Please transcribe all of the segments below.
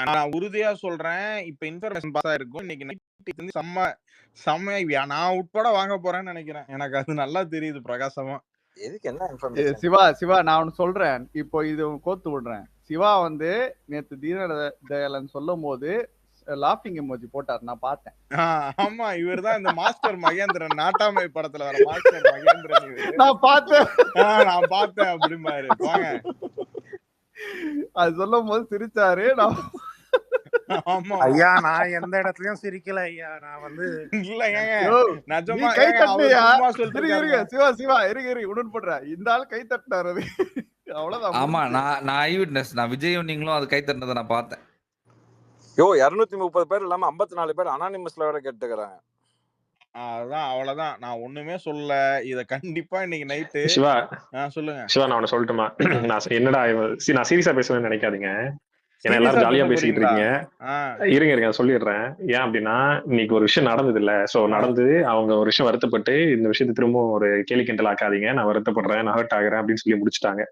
நான் உறுதியா சொல்றேன். இப்ப இன்ஃபர்மேஷன் பாஸா இருக்கும். இன்னைக்கு நைட் வந்து செம்மையா நான் உட்பட வாங்க போறேன்னு நினைக்கிறேன். எனக்கு அது நல்லா தெரியுது பிரகாசமா. எதுக்கு என்ன இன்ஃபர்மேஷன்? சிவா நான் ஒன்னு சொல்றேன். இப்போ இது கோத்து விடுறேன். சிவா வந்து நேத்து தீனதயாளன் சொல்லும் போது லாஃபிங் எமோஜி போட்டார், நான் பார்த்தேன். ஆமா, இவர் தான் இந்த மாஸ்டர் மகேந்திரன் நாட்டாமை படத்துல வர மாஸ்டர் மகேந்திரன். நான் பார்த்தேன் அப்படிம்பாரு. போங்க. அது சொல்லும் போது சிரிச்சாரு. ஐயா நான் எந்த இடத்துலயும் சிரிக்கல ஐயா. நான் வந்து கை தட்டியா? சிவா உடன் போடுற இந்த ஆள் கை தட்டினாரு. அவ்வளவுதான். ஆமா, நான் ஐ விட்னஸ். நான் விஜயும் நீங்களும் அது கை தட்டினதை நான் பார்த்தேன். 230 பேர் இல்லாம 54 பேர் அனானிமஸ்ல வேற கேட்டுக்கிறாங்க. அதான் அவ்வளவுதான். நான் ஒண்ணுமே சொல்லல. இத கண்டிப்பா இன்னைக்கு நைட்டு சிவா சொல்லுங்க. சிவா நான் ஒண்ணு சொல்லட்டுமா? நான் என்னடா நான் சீரியஸா பேசுவேன்னு நினைக்காதீங்க. ஏன்னா எல்லாரும் ஜாலியா பேசிக்கிட்டு இருக்கீங்க. இருங்க சொல்லிடுறேன். ஏன் அப்படின்னா இன்னைக்கு ஒரு விஷயம் நடந்தது இல்ல. சோ நடந்து அவங்க ஒரு விஷயம் வருத்தப்பட்டு இந்த விஷயத்தை திரும்ப ஒரு கேலி கிண்டல் ஆக்காதீங்க, நான் வருத்தப்படுறேன், நான் ஹர்ட் ஆகுறேன் அப்படின்னு சொல்லி முடிச்சுட்டாங்க.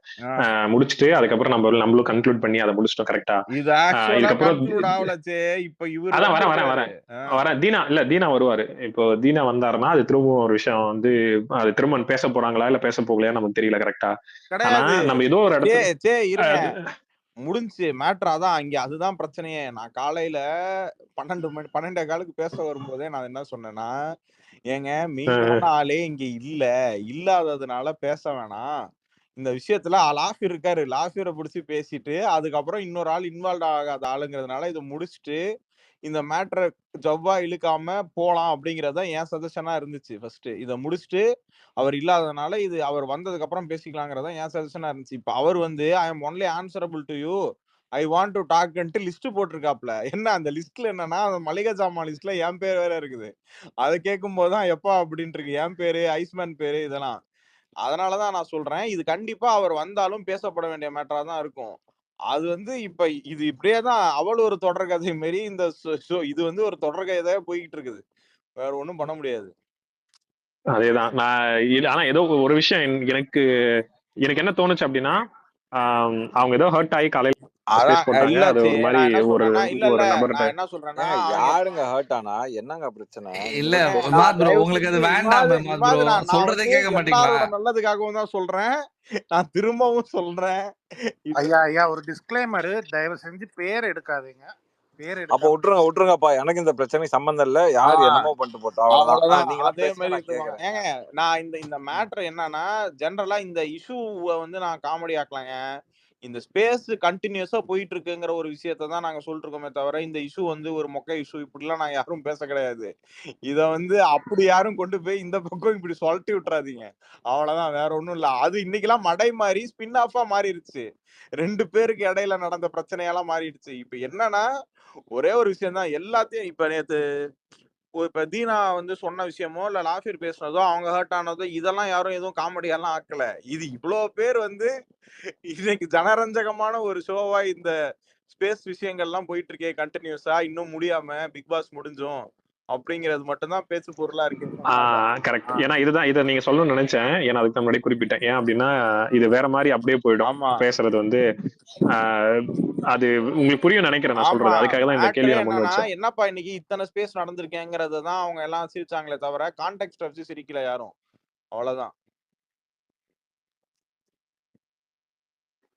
முடிச்சுட்டு அதுக்கப்புறம் நம்மளும் கன்க்ளூட் பண்ணி அதை முடிச்சிட்டோம். கரெக்டா? இதுக்கப்புறம் வரேன். தீனா வருவாரு. இப்போ தீனா வந்தாருன்னா அது திரும்ப ஒரு விஷயம் வந்து அது திரும்ப பேச போறாங்களா இல்ல பேச போகலையா நமக்கு தெரியல. கரெக்டா? நம்ம ஏதோ ஒரு இடத்துல முடிஞ்சு மேட்ரு. அதான் இங்க அதுதான் பிரச்சனையே. நான் காலையில 12 பேச வரும்போதே நான் என்ன சொன்னேன்னா, ஏங்க மெயினான ஆளே இங்க இல்லாததுனால பேச வேணாம். இந்த விஷயத்துல லாஃபிர் இருக்காரு, லாஃபியரை பிடிச்சி பேசிட்டு அதுக்கப்புறம் இன்னொரு ஆள் இன்வால்வ் ஆகாத ஆளுங்கிறதுனால இதை முடிச்சுட்டு இந்த மேட்டரை ஜவ்வா இழுக்காம போலாம் அப்படிங்கறத என் சஜஷனா இருந்துச்சு. ஃபர்ஸ்ட் இதை முடிச்சுட்டு அவர் இல்லாததுனால இது அவர் வந்ததுக்கு அப்புறம் பேசிக்கலாங்கிறதா என் சஜஷனா இருந்துச்சு. இப்ப அவர் வந்து I am only answerable to you, I want to டாக்ன்ட்டு லிஸ்ட் போட்டிருக்காப்ல. என்ன அந்த லிஸ்ட்ல என்னன்னா அந்த மளிகை ஜாமான் லிஸ்ட்ல என் பேர் வேற இருக்குது. அதை கேட்கும் போதுதான் எப்பா அப்படின்ட்டு இருக்கு என் பேரு, ஐஸ்மேன் பேரு, இதெல்லாம். அதனாலதான் நான் சொல்றேன், இது கண்டிப்பா அவர் வந்தாலும் பேசப்பட வேண்டிய மேட்டரா தான் இருக்கும். அது வந்து இப்ப இது இப்படியேதான் அவள் ஒரு தொடர் கதை மாரி இந்த இது வந்து ஒரு தொடர் கதையா போய்கிட்டு இருக்குது. வேற ஒண்ணும் பண்ண முடியாது. அதேதான். ஆனா ஏதோ ஒரு விஷயம் எனக்கு என்ன தோணுச்சு அப்படின்னா, அவங்க ஏதோ ஹர்ட் ஆகி காலையில என்ன சொல்றேன்னா யாருங்க ஹர்ட் ஆனா என்னங்க பிரச்சனை? இல்ல உங்களுக்கு அது வேண்டாம், சொல்றதே கேட்க மாட்டீங்களா? நல்லதுக்காகவும் தான் சொல்றேன், நான் திரும்பவும் சொல்றேன். ஐயா ஒரு டிஸ்க்ளைமர், தயவு செஞ்சு பேர் எடுக்காதீங்க. அப்ப விட்டுருங்கப்பா, எனக்கு இந்த பிரச்சனை சம்பந்தம் இல்ல. யாரு என்னமோ பண்ணிட்டு போட்டோம். ஏங்க நான் இந்த மேட்டர் என்னன்னா ஜெனரலா இந்த இஷ்யூவை வந்து நான் காமெடி ஆக்கலாங்க. இந்த ஸ்பேஸ் கண்டினியூஸா போயிட்டு இருக்குங்கிற ஒரு விஷயத்தான் நாங்க சொல்லிட்டு இருக்கோமே தவிர இந்த இஷ்யூ வந்து ஒரு மொக்க இஷ்யூ இப்படிலாம் நாங்க யாரும் பேச கிடையாது. இத வந்து அப்படி யாரும் கொண்டு போய் இந்த பக்கம் இப்படி சொல்லிட்டு விட்டுறாதீங்க. அவ்வளவுதான், வேற ஒண்ணும் இல்ல. அது இன்னைக்கெல்லாம் மடை மாறி ஸ்பின் ஆஃபா மாறிடுச்சு. 2 பேருக்கு இடையில நடந்த பிரச்சனையெல்லாம் மாறிடுச்சு. இப்ப என்னன்னா ஒரே ஒரு விஷயம் தான் எல்லாத்தையும். இப்ப நேத்து இப்ப தீனா வந்து சொன்ன விஷயமோ இல்ல லாஃபிர் பேசுனதோ அவங்க ஹர்ட் ஆனதோ இதெல்லாம் யாரும் எதுவும் காமெடியெல்லாம் ஆக்கல. இது இவ்வளவு பேர் வந்து இன்னைக்கு ஜனரஞ்சகமான ஒரு ஷோவா இந்த ஸ்பேஸ் விஷயங்கள்லாம் போயிட்டு இருக்கே கண்டினியூஸா, இன்னும் முடியாம பிக் பாஸ் முடிஞ்சோம் அப்படிங்கிறது மட்டும்தான் பேச்சு பொருளா இருக்கு. கரெக்ட். ஏன்னா இதை நீங்க சொல்லணும்னு நினைச்சேன். ஏன்னா அதுக்கு முன்னாடி குறிப்பிட்டேன். ஏன் அப்படின்னா இது வேற மாதிரி அப்படியே போயிடும் பேசுறது வந்து. அது உங்களுக்கு புரியும் நினைக்கிறேன் நான் சொல்றது. அதுக்காக தான் இந்த கேள்வி நான் முன் வச்சேன். என்னப்பா இன்னைக்கு இத்தனை ஸ்பேஸ் நடந்திருக்கேங்கிறத தான் அவங்க எல்லாம் சிரிச்சாங்களே தவிர கான்டெக்ஸ்ட் வச்சு சிரிக்கல யாரும். அவ்வளவுதான்.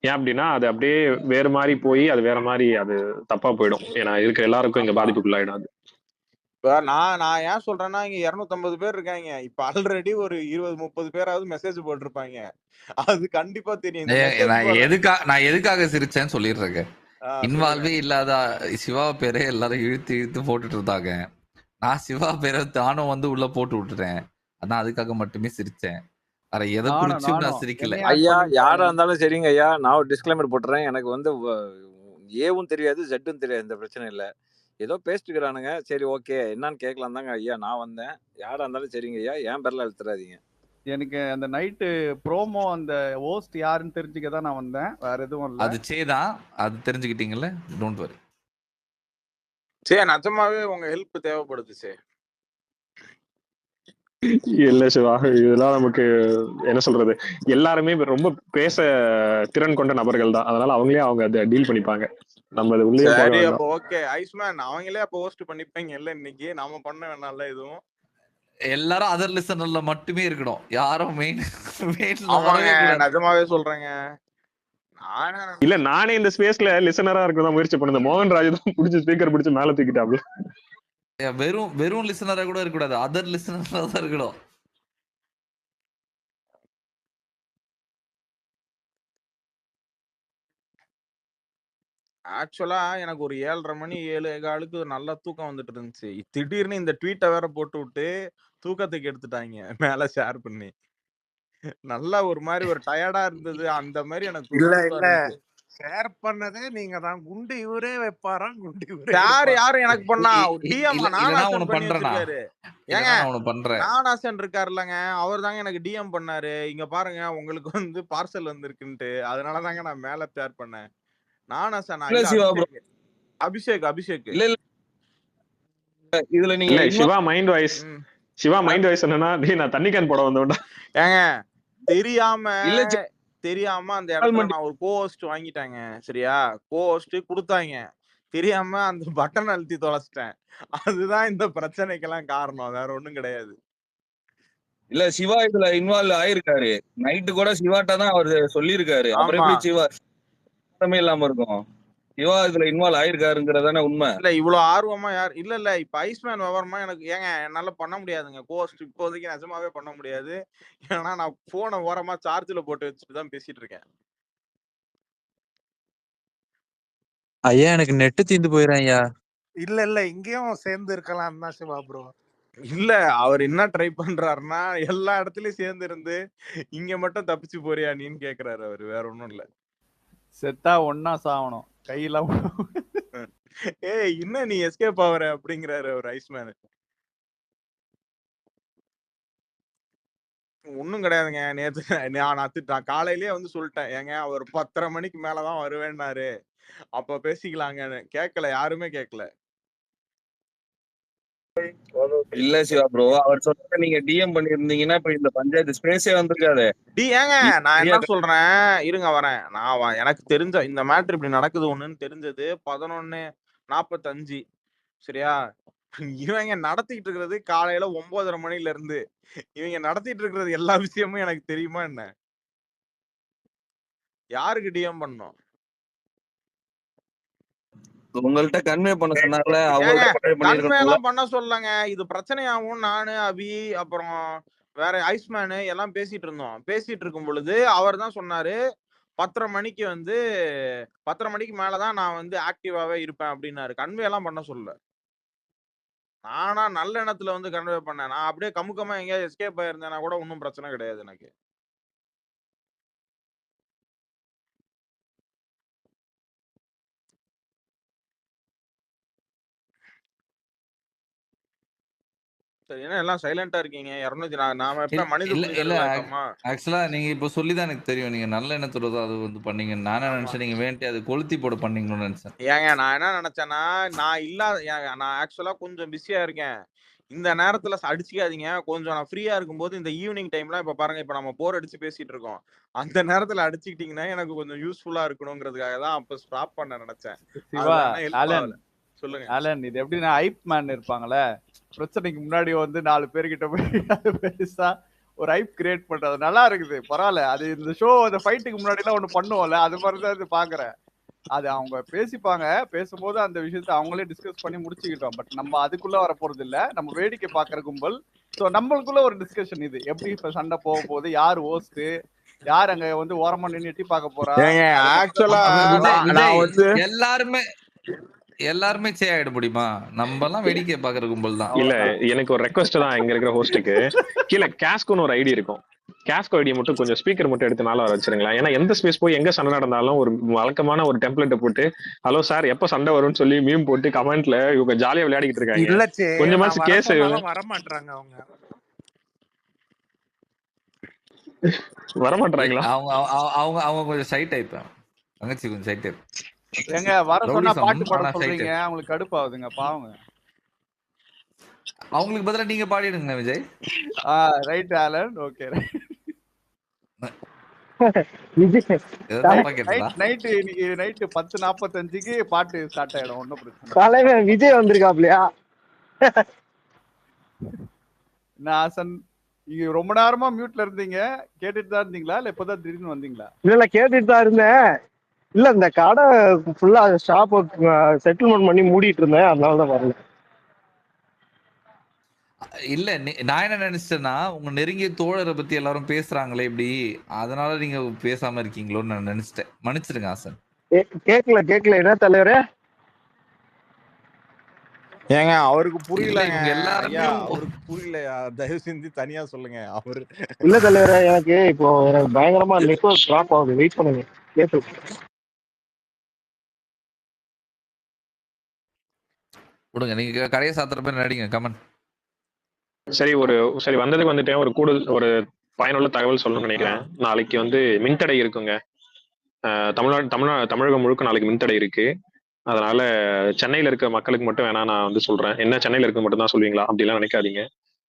ஏன் அப்படின்னா அது அப்படியே வேற மாதிரி போய் அது வேற மாதிரி அது தப்பா போயிடும். ஏன்னா இருக்கிற எல்லாருக்கும் இங்க பாதிப்புக்குள்ளாயிடும் அது. இப்ப நான் ஏன் சொல்றேன்னா இங்க 250 பேர் இருக்காங்க. இப்ப ஆல்ரெடி ஒரு 20-30 பேராவது மெசேஜ் போட்டிருப்பாங்க. அது கண்டிப்பா தெரியும். நான் எதுக்காக சிரிச்சேன்னு சொல்லிடுறேன். இன்வால்வே இல்லாத சிவா பேரே எல்லாரும் இழுத்து போட்டுட்டு இருந்தாங்க. நான் சிவா பேரை தானும் வந்து உள்ள போட்டு விட்டுட்டேன். அதான் அதுக்காக மட்டுமே சிரிச்சேன். வேற எதை குறிச்சும் நான் சிரிக்கல. ஐயா யாரா இருந்தாலும் சரிங்க ஐயா, நான் ஒரு டிஸ்க்ளைமர் போட்டுறேன். எனக்கு வந்து ஏவும் தெரியாது ஜெட்டும் தெரியாது, இந்த பிரச்சனை இல்ல. ஏதோ பேசிட்டுக்கிறானுங்க, சரி ஓகே என்னன்னு கேட்கலாம் தாங்க ஐயா நான் வந்தேன். யாரா இருந்தாலும் சரிங்க ஐயா, என் பேர்ல எழுத்துறாதீங்க. எனக்கு அந்த நைட்டு ப்ரோமோ அந்த ஹோஸ்ட் யாருன்னு தெரிஞ்சுக்க தான் நான் வந்தேன், வேற எதுவும் இல்ல. அது சேதான், அது தெரிஞ்சுக்கிட்டீங்கல்ல, டோன்ட் வரி. சே நிஜமாவே உங்க ஹெல்ப் தேவைப்படுது சே. இல்ல சிவா, இதெல்லாம் நமக்கு என்ன சொல்றது, எல்லாருமே ரொம்ப பேச திறன் கொண்ட நபர்கள் தான். அதனால அவங்களே அவங்க அதை டீல் பண்ணிப்பாங்க. நம்ம அது உள்ளே போக சரி வேண்டாம். அப்ப ஓகே ஐஸ்மேன் அவங்களே அப்ப ஹோஸ்ட் பண்ணிப்பாங்க இல்ல இன்னைக்கு நாம பண்ண வேணாம்ல எதுவும். எல்லாரும் அதர் லிசனர்ல மட்டுமே இருக்கணும், யாரும் மெயின்ல ஆமாங்க வரவே கூடாது. நிஜமாவே சொல்றேங்க. இல்ல நானே இந்த ஸ்பேஸ்ல லிசனரா இருக்க முயற்சி பண்ணது. மோகன் ராஜ் தான் பிடிச்சி ஸ்பீக்கர் பிடிச்சி மேல தூக்கிட்டாப்ல. வெறும் லிசனரா கூட இருக்க கூடாது, அதர் லிசனரா தான் இருக்கணும். ஆக்சுவலா எனக்கு ஒரு 7:30 மணி 7:15 நல்ல தூக்கம் வந்துட்டு இருந்துச்சு. திடீர்னு இந்த ட்வீட்டை வேற போட்டு விட்டு தூக்கத்துக்கு எடுத்துட்டாங்க மேல ஷேர் பண்ணி. நல்லா ஒரு மாதிரி ஒரு டயர்டா இருந்தது. அந்த மாதிரி எனக்கு இல்ல தூக்கம் இல்ல இருந்துச்சு. ஷேர் பண்ணதே நீங்க தான். குண்டு இவரே வைப்பாராம், குண்டு இவரே யாரு எனக்கு பண்ணா? டிஎம் நான் நானாசன் ஒண்ணு பண்ணி பண்றேனா, வச்சிருக்காரு. ஏங்க நான் ஒண்ணு பண்றேன். நானாசன் இருக்காருல்லங்க, அவர் தாங்க எனக்கு டிஎம் பண்ணாரு. இங்க பாருங்க உங்களுக்கு வந்து பார்சல் வந்திருக்குன்ட்டு. அதனால தாங்க நான் மேல ஷேர் பண்ணேன். நானாசன் அபிஷேக் இல்ல இல்ல இதுல நீங்க இல்ல Siva mind voice, Siva mind voice என்னன்னா, டேய் நான் தண்ணி கேன் போட வந்தோம்டா. ஏங்க தெரியாம இல்ல தெரியாம அந்த இடத்துல நான் ஒரு கோஹோஸ்ட் வாங்கிட்டேங்க. சரியா, கோஹோஸ்ட் கொடுத்தாங்க, தெரியாம அந்த பட்டன் அழுத்தி தொலைச்சிட்டேன். அதுதான் இந்த பிரச்சனைக்கெல்லாம் காரணம், வேற ஒண்ணும் கிடையாது. இல்ல சிவா இதுல இன்வால்வ் ஆயிருக்காரு. நைட்டு கூட சிவாட்ட தான் அவர் சொல்லியிருக்காரு. அப்புறம் எப்படி சிவா இல்லாம இருக்கும்? சிவா இதுல இன்வால்வ் ஆயிருக்காருங்கிறதானே உண்மை. இல்ல இவ்வளவு ஆர்வமா யார் இல்ல இப்ப ஐஸ்மேன் விவரமா எனக்கு ஏங்க என்னால பண்ண முடியாதுங்க. கோஸ்ட் இப்போதைக்கு நிஜமாவே பண்ண முடியாது. ஏன்னா நான் போனை ஓரமா சார்ஜ்ல போட்டு வச்சுட்டு தான் பேசிட்டு இருக்கேன். ஐயா எனக்கு நெட்டு தீந்து போயிடும் ஐயா. இல்ல இங்கேயும் சேர்ந்து இருக்கலாம் தான் சிவா ப்ரோ. இல்ல அவர் என்ன ட்ரை பண்றாருன்னா எல்லா இடத்துலயும் சேர்ந்து இருந்து இங்க மட்டும் தப்பிச்சு போறியா நீன்னு கேக்குறாரு அவரு, வேற ஒண்ணும் இல்ல. செத்தா ஒன்னா சாவணும் கையில. ஏய் என்ன நீ எஸ்கேப் ஆவற அப்படிங்கிறாரு அவர் ஐஸ்மேன். ஒண்ணும் கிடையாதுங்க. நேத்து நான் காலையிலேயே வந்து சொல்லிட்டேன், ஏங்க அவர் 10:30 மணிக்கு மேலதான் வருவேன்னாரு, அப்ப பேசிக்கலாங்கன்னு. கேட்கல, யாருமே கேட்கல. இல்ல சிவா ப்ரோ, அவர் சொல்ற நீங்க டிஎம் பண்ணிருந்தீங்கன்னா இப்ப இந்த பஞ்சாயத்து ஸ்பேஸே வந்திருக்காது. ஏங்க நான் என்ன சொல்றேன், இருங்க வரேன். நான் எனக்கு தெரிஞ்ச இந்த மேட்டர் இப்படி நடக்குது ஒண்ணுன்னு தெரிஞ்சது 11:45. சரியா, இவங்க நடத்திட்டு இருக்கிறது காலையில 9:30 மணில இருந்து. இவங்க நடத்திட்டு இருக்கிறது எல்லா விஷயமும் எனக்கு தெரியுமா என்ன? யாருக்கு டிஎம் பண்ணணும்? உங்கள்ட்ட கன்வே பண்ண சொன்னார்ல, கன்வே எல்லாம் பண்ண சொல்லங்க. இது பிரச்சனையாகும். நானு அபி அப்புறம் வேற ஐஸ்மேனு எல்லாம் பேசிட்டு இருந்தோம். பேசிட்டு இருக்கும் பொழுது அவர் தான் சொன்னாரு 10:30 மணிக்கு வந்து 10:30 மணிக்கு மேலதான் நான் வந்து ஆக்டிவாவே இருப்பேன் அப்படின்னாரு. கன்வே எல்லாம் பண்ண சொல்லல. நானா நல்ல எண்ணத்துல வந்து கன்வே பண்ணேன். நான் அப்படியே கமுக்கமா எங்கேயாவது எஸ்கேப் ஆயிருந்தேன்னா கூட ஒன்னும் பிரச்சனை கிடையாது எனக்கு. என்ன எல்லாம் சைலண்டா இருக்கீங்க? 200 நாம எப்ப மனித இல்ல இருக்கோமா? ஆக்சுவலா நீங்க இப்ப சொல்லிதான் எனக்கு தெரியும் நீங்க நல்ல எண்ணத்தோட தான் அது வந்து பண்ணீங்க. நானே நினைச்சேன் நீங்க வேண்டி அது கொளுத்தி போட பண்ணீங்கன்னு நினைச்சேன். ஏங்க நான் என்ன நினைச்சேன்னா, நான் ஆக்சுவலா கொஞ்சம் பிஸியா இருக்கேன். இந்த நேரத்துல அடிச்சுக்காதீங்க. கொஞ்சம் நான் ஃப்ரீயா இருக்கும்போது இந்த ஈவினிங் டைம்லாம் இப்ப பாருங்க, இப்ப நம்ம போர் அடிச்சு பேசிட்டு இருக்கோம். அந்த நேரத்துல அடிச்சுக்கிட்டீங்கன்னா எனக்கு கொஞ்சம் யூஸ்ஃபுல்லா இருக்கணுங்கிறதுக்காக தான் அப்ப ஸ்டாப் பண்ண நினைச்சேன். சிவா ஆலன் சொல்லுங்க. ஆலன் இது எப்படின்னா ஐப் மேன் இருப்பாங்களே, பிரச்சனைக்கு முன்னாடி வந்து 4 பேர்கிட்ட போய் பெருசா ஒரு ஐப் கிரியேட் பண்றது நல்லா இருக்குது. பரவாயில்ல, அது இந்த ஷோ அந்த ஃபைட்டுக்கு முன்னாடி எல்லாம் ஒண்ணு பண்ணுவோம்ல, அது மாதிரிதான் இது பாக்குறேன். அது அவங்க பேசிப்பாங்க, பேசும்போது அந்த விஷயத்த அவங்களே டிஸ்கஸ் பண்ணி முடிச்சுக்கிட்டோம். பட் நம்ம அதுக்குள்ள வர போறது இல்ல, நம்ம வேடிக்கை பாக்குற கும்பல். சோ நம்மளுக்குள்ள ஒரு டிஸ்கஷன் இது எப்படி இப்ப சண்டை போக போகுது, யார் ஹோஸ்ட், யார் அங்க வந்து ஓரமா நின்று எட்டி பார்க்க போறா. ஆக்சுவலா எல்லாருமே சே ஆயிட முடியுமா? நம்ம எல்லாம் வேடிக்கை பாக்குற கும்பல் தான். இல்ல எனக்கு ஒரு ரெக்வஸ்ட் தான் இங்க இருக்கிற ஹோஸ்டுக்கு, கீழே கேஸ்குன்னு ஒரு ஐடி இருக்கும். கேஸ்கோ ஐடியை மட்டும் கொஞ்சம் ஸ்பீக்கர் மட்டும் எடுத்து மேல வர வச்சிருங்களா. ஏன்னா எந்த ஸ்பேஸ் போய் எங்க சண்டை நடந்தாலும் ஒரு வழக்கமான ஒரு டெம்ப்ளேட்டை போட்டு ஹலோ சார் எப்ப சண்டை வரும்னு சொல்லி மீம் போட்டு கமெண்ட்ல இவங்க ஜாலியா விளையாடிட்டு இருக்காங்க. கொஞ்சமாச்சு கேஸ் வர மாட்டாங்க அவங்க. வர மாட்டாங்களா? அவங்க கொஞ்சம் சைட் டைப். தங்கச்சி கொஞ்சம் சைட் டைப். எங்க வர சொன்னா பாட்டு பாட சொல்றீங்க, அவங்களுக்கு கடுப்பாகுதுங்க பாவங்க. அவங்களுக்கு பதிலா நீங்க பாடிடுங்க Vijay. Right Alan, okay. Vijay ஏதோ தப்பா கேட்டதா? நைட்டு இன்னைக்கு நைட்டு 10:45க்கு பாட்டு ஸ்டார்ட் ஆயிடும், ஒன்றும் பிரச்சனை தலைவன் விஜய் வந்திருக்காப்லையா? என்ன ஆசன், நீங்க ரொம்ப நேரமா மியூட்ல இருந்தீங்க, கேட்டுட்டு தான் இருந்தீங்களா இல்ல இப்பதான் திடீர்னு வந்தீங்களா? இல்ல கேட்டுட்டு தான் இருந்தேன். இல்ல இந்த கடை ஃபுல்லா ஷாப் செட்டில்மெண்ட் பண்ணி மூடிட்டு இருந்தேன், அதனாலதான் வரல. இல்ல நான் என்ன நினைச்சிட்டேன்னா, உங்க நெருங்கிய தோழரை பத்தி எல்லாரும் பேசுறாங்களே இப்படி, அதனால நீங்க பேசாம இருக்கீங்களோன்னு நான் நினைச்சிட்டேன். மன்னிச்சிருங்க ஆசன். கேட்கல என்ன தலைவரே? ஏங்க அவருக்கு இல்ல புரியலங்க இவங்க ஐயா, எல்லாருமே அவருக்கு புரியலையா? தயவு செஞ்சு தனியா சொல்லுங்க. அவரு இல்ல தலைவரே, எனக்கு இப்போ எனக்கு பயங்கரமா நெட்வொர்க் டிராப் ஆகுது, வெயிட் பண்ணுங்க. கேட்டு விடுங்க, நீங்க கடையை சாத்துற பேர் நடிங்க. கமன். சரி வந்ததுக்கு வந்துட்டேன். ஒரு கூடுதல் ஒரு பயனுள்ள தகவல் சொல்லணும்னு நினைக்கிறேன். நாளைக்கு வந்து மின்தடை இருக்குங்க. தமிழகம் முழுக்க நாளைக்கு மின்தடை இருக்கு. அதனால சென்னையில இருக்க மக்களுக்கு மட்டும் வேணா நான் வந்து சொல்றேன். என்ன சென்னையில இருக்க மட்டும் தான் சொல்லுவீங்களா அப்படிலாம் நினைக்காதீங்க.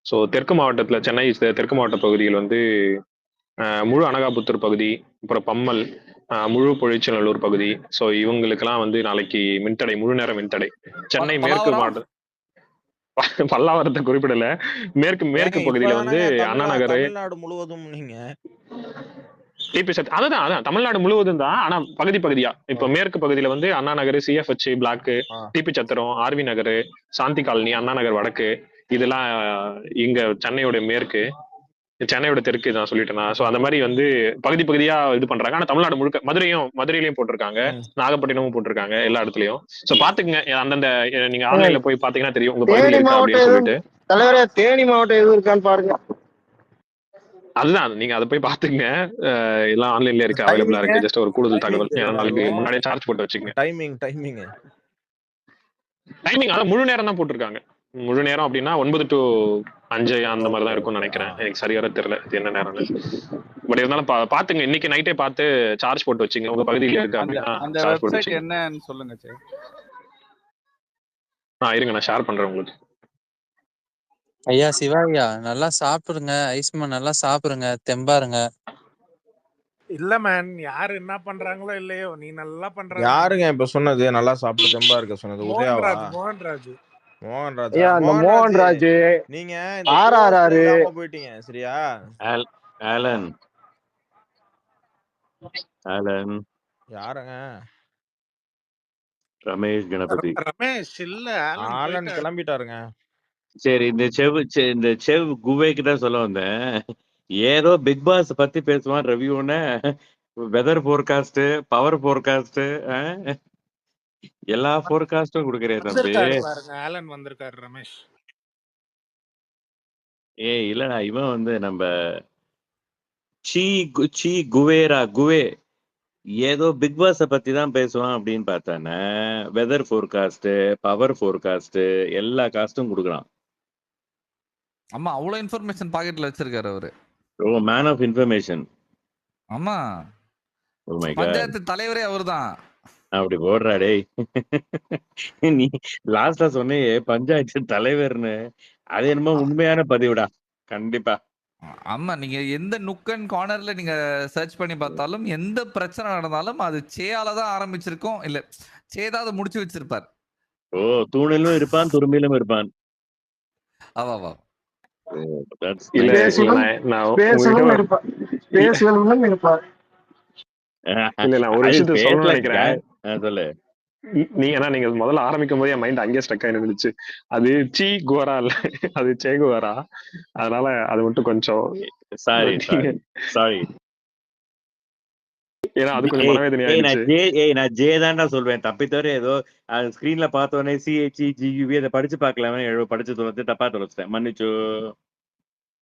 ஸோ தெற்கு மாவட்டத்துல, சென்னை தெற்கு மாவட்ட பகுதிகள் வந்து முழு அனகாபுத்தூர் பகுதி, அப்புறம் பம்மல், முழு பொழிச்சநல்லூர் பகுதி, ஸோ இவங்களுக்கெல்லாம் வந்து நாளைக்கு மின்தடை, முழு நேர மின்தடை. சென்னை மேற்கு மாவட்ட பல்லாவரத்தை குறிப்பிடல. மேற்கு பகுதியில வந்து அண்ணா நகர், தமிழ்நாடு முழுவதும் நீங்க டிபி சத் அதான் தமிழ்நாடு முழுவதும் தான். ஆனா பகுதியா இப்ப மேற்கு பகுதியில வந்து அண்ணா நகர், சிஎஃப்ஹெச் பிளாக், டிபி சத்திரம், ஆர்வி நகர், சாந்தி காலனி, அண்ணா நகர் வடக்கு, இதெல்லாம் இங்க சென்னையோட மேற்கு, சென்னையோட தெற்கு நான் சொல்லிட்டேன்னா. சோ அந்த மாதிரி வந்து பகுதியா இது பண்றாங்க. ஆனா தமிழ்நாடு முழுக்க மதுரையிலயும் போட்டிருக்காங்க, நாகப்பட்டினமும் போட்டிருக்காங்க, எல்லா இடத்துலயும். சோ பாத்துக்குங்க, அந்தந்த நீங்க ஆன்லைன்ல போய் பாத்தீங்கன்னா தெரியும் உங்க பகுதியில் இருக்கா அப்படின்னு சொல்லிட்டு. தலைவரே தேனி மாவட்டம் எதுவும் இருக்கான்னு பாருங்க. அதுதான், நீங்க அதை போய் பாத்துங்க. எல்லாம் ஆன்லைன்ல இருக்கு, அவைலபிளா இருக்கு. ஜஸ்ட் ஒரு கூடுதல் தகவல். ஏன்னா நாளைக்கு முன்னாடியே சார்ஜ் போட்டு வச்சுக்கங்க. டைமிங் அதான் முழு நேரம் தான் போட்டிருக்காங்க. முழு நேரம் அப்படின்னா 9 to 5 அந்த மாதிரி தான் இருக்கும்னு நினைக்கிறேன். எனக்கு சரியா தெரியல இது என்ன நேரம்னு. பட் இருந்தாலும் பாத்துங்க, இன்னைக்கு நைட்டே பார்த்து சார்ஜ் போட்டு வச்சுங்க. உங்க பகுதியில் இருக்கு அப்படின்னா அந்த சார்ஜ் போட்டு வெப்சைட் வச்சுங்க. என்னன்னு சொல்லுங்க சார். இருங்க, நான் ஷேர் பண்றேன் உங்களுக்கு. ஐயா சிவாயா, நல்லா சாப்பிடுங்க. ஐஸ்மன் நல்லா சாப்பிடுங்க, தெம்பாருங்க. இல்ல மேன், யாரு என்ன பண்றாங்களோ இல்லையோ, நீ நல்லா பண்ற. யாருங்க இப்ப சொன்னது நல்லா சாப்பிட்டு தெம்பா இருக்க சொன்னது? உதயாவா? மோகன்ராஜ் நீங்க போயிட்டீங்க சரியா? ஆலன் யாருங்க? ரமேஷ் கணபதி. ரமேஷ் இல்ல, ஆலன் கிளம்பிட்டாருங்க. சரி, இந்த செவ் குவேக்கு தான் சொல்ல வந்தேன். ஏதோ பிக் பாஸ் பத்தி பேசுவான் ரிவ்யூன்னு, வெதர் போர்காஸ்ட், பவர் போர்காஸ்ட், எல்லா போர்காஸ்டும் கொடுக்கறேன் தம்பி. ஆலன் வந்திருக்காரு ரமேஷ். இல்லடா, இவன் வந்து நம்ம குவே ஏதோ பிக் பாஸ பத்தி தான் பேசுவான் அப்படின்னு பார்த்தானே, வெதர் போர்காஸ்ட், பவர் போர்காஸ்ட், எல்லா காஸ்டும் கொடுக்குறான். ஆமா, அவ்வளவு இன்ஃபர்மேஷன் பாக்கெட்ல வச்சிருக்காரு அவரு. ஓ, மேன் ஆஃப் இன்ஃபர்மேஷன். ஆமா, ஓ மை காட், பஞ்சாயத்து தலைவரே அவர்தான். அப்படி போடுறா டேய். நீ லாஸ்டா சொன்னியே பஞ்சாயத்து தலைவர்னு, அது என்னமோ உண்மையான பதிவுடா. கண்டிப்பா. ஆமா, நீங்க எந்த நுக் அண்ட் கார்னர்ல நீங்க சர்ச் பண்ணி பார்த்தாலும், எந்த பிரச்சனை நடந்தாலும் அது சேயால தான் ஆரம்பிச்சிருக்கும், இல்ல சேதாவது முடிச்சு வச்சிருப்பார். ஓ, தூணிலும் இருப்பான், துரும்பிலும் இருப்பான். ஆமா. ஒரு விஷயத்த சொல்லணும்னு நினைக்கிறேன். சொல்லு. நீங்க முதல்ல ஆரம்பிக்கும் போது என் மைண்ட் அங்கேயே ஸ்டக் ஆகி இருந்துச்சு. அது சி குவரா இல்ல, அது சே குவரா. அதனால அது மட்டும் கொஞ்சம் சாரி. ஏன்னா அது கொஞ்சம் மனவேதனையாயிடுச்சு. நான் ஜே தான்டா சொல்வேன். தப்பித்தவரை ஏதோ ஸ்கிரீன்ல பார்த்தோன்னே CHEGUV அதை படிச்சு பார்க்கலாமே, படிச்சு தொலைச்சு தப்பா தொலைச்சிட்டேன், மன்னிச்சு.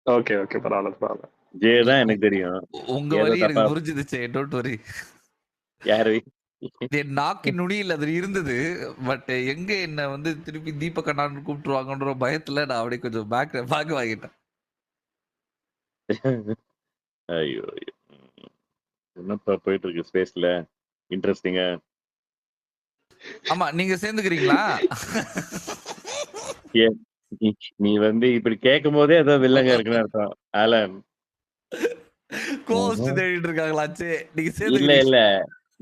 ஓகே பரவாயில்ல. ஜே தான் எனக்கு தெரியும். உங்க வரி எனக்கு புரிஞ்சுதுச்சே, டோன்ட் வரி. யாரு நாக்கி நுனியில் அது இருந்தது. பட் எங்க என்ன வந்து திருப்பி தீபக் அண்ணான்னு கூப்பிட்டுருவாங்கன்ற பயத்துல நான் அப்படியே கொஞ்சம் பேக் வாங்கிட்டேன். ஐயோ, என்னப்பா போயிட்டு இருக்கு ஸ்பேஸ்ல, இன்ட்ரெஸ்டிங்கா. ஆமா, நீங்க சேர்ந்துக்கிறீங்களா? நீ வந்து இப்படி கேட்கும் போதே ஏதோ வில்லங்க இருக்குன்னு அர்த்தம். ஆலன் கோஸ்ட் தேடிட்டு இருக்காங்களாச்சே நீங்க இல்ல சேர்ந்துக்கிறீங்க. இல்ல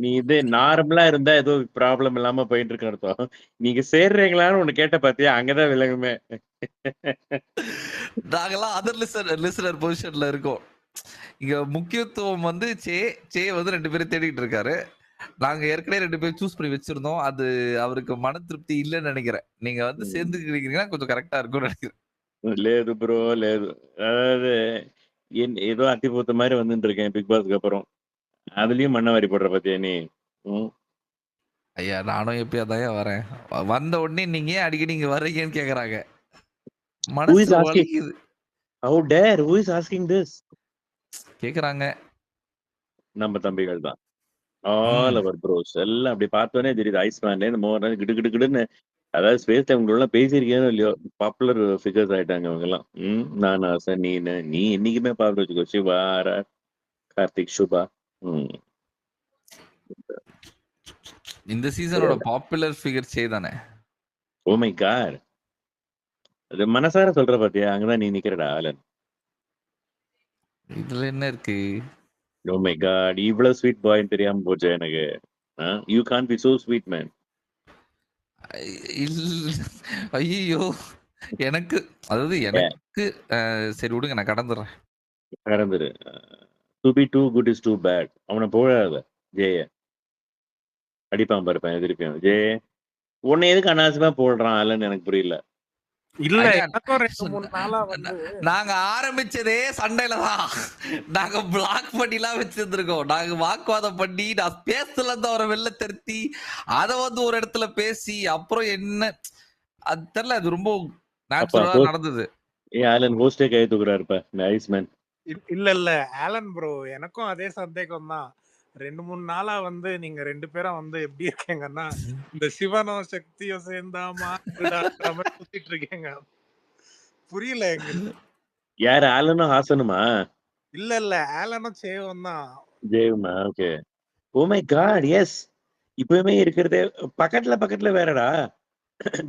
நீ இது நார்மலா இருந்தா ஏதோ ப்ராப்ளம் இல்லாம போயிட்டு இருக்கு அர்த்தம். நீங்க சேர்றீங்களான்னு ஒண்ணு கேட்ட பாத்தியா, அங்கதான் விலகுமே. நாங்கெல்லாம் அதர் லிசனர் பொசிஷன்ல இருக்கோம். இங்க முக்கியத்துவம் வந்து சே வந்து 2 பேரும் தேடிட்டு இருக்காரு. நாங்க ஏற்கனவே 2 பேரும் சூஸ் பண்ணி வச்சிருந்தோம். அது அவருக்கு மன திருப்தி இல்லைன்னு நினைக்கிறேன். நீங்க வந்து சேர்ந்துக்கிறீங்கன்னா கொஞ்சம் கரெக்டா இருக்கும்னு நினைக்கிறேன். లేదు ப்ரோ లేదు. அதாவது ஏதோ அத்திப்பூத்த மாதிரி வந்துட்டு இருக்கேன் பிக் பாஸ்க்கு அப்புறம். அதுலயும் மண்ணை வாரி போடுற பாத்தியா நீ. ஐயா நானும் எப்பயாதான் வரேன். வந்த உடனே நீங்க ஏன் அடிக்கடி இங்க வர்றீங்கன்னு கேக்குறாங்க. மனசு வலிக்குது. How dare who is asking this? கேக்குறாங்க. நம்ம தம்பிகள் தான். ஆல் அவர் ப்ரோஸ் எல்லாம் அப்படி பார்த்தோன்னே தெரியுது. ஐஸ்மேன்ல இந்த மோர் கிடு கிடு கிடுன்னு அதாவது ஸ்பேஸ் டைம்ல பேசியிருக்கேன்னு இல்லையோ பாப்புலர் ஃபிகர்ஸ் ஆயிட்டாங்க அவங்க எல்லாம். நான் ஆசை நீ என்னைக்குமே பாப்புலர் வச்சுக்கோ. சிவா கார்த்திக் சுபா. இந்த சீசனோட பாப்புலர் ஃபிகர் சே தானே. Oh my god. அது மனசார சொல்ற பாத்தியா, அங்கதான் நீ நிக்கிறடா ஆலன். இதுல என்ன இருக்கு? ஓ மை காட், இவ்வளவு ஸ்வீட் பாய்ன்னு தெரியாம போச்சு எனக்கு. You can't be so sweet man. ஐயோ எனக்கு அதாவது எனக்கு சரி விடுங்க நான் கடந்துரு. To be too good is too bad. அவனை போடாத ஜெய அடிப்பான் பாருப்பேன் எதிர்ப்பேன். ஜெய உன்னை எதுக்கு அனாவசியமா போடுறான் ஆலன்னு எனக்கு புரியல. இல்ல எனக்கும் 2-3 நாளா வந்து நாங்க ஆரம்பிச்சதே சண்டையில தான். நாங்க பிளாக் பண்ணிலாம் வச்சிருந்திருக்கோம். நாங்க வாக்குவாதம் பண்ணி நான் பேசல இருந்து அவரை வெளில திருத்தி அதை வந்து ஒரு இடத்துல பேசி அப்புறம் என்ன அது தெரியல. அது ரொம்ப நேச்சுரலா நடந்தது. ஆலன் ஹோஸ்டே கை தூக்குறாருப்பா நைஸ் மேன். இல்ல ஆலன் ப்ரோ எனக்கும் அதே சந்தேகம் தான். 2-3 நாளா வந்து நீங்க 2 பேரும் வந்து எப்படி இருக்கீங்கன்னா இந்த சிவனும் சக்தியும் சேர்ந்தாமா சுத்திட்டு இருக்கீங்க. புரியல எங்களுக்கு. யார் ஆலனும் ஹாசனுமா? இல்ல ஆலனும் சேவும் தான். ஜெயமா okay. Oh my god yes. இப்பவுமே இருக்கிறதே பக்கத்துல வேறடா.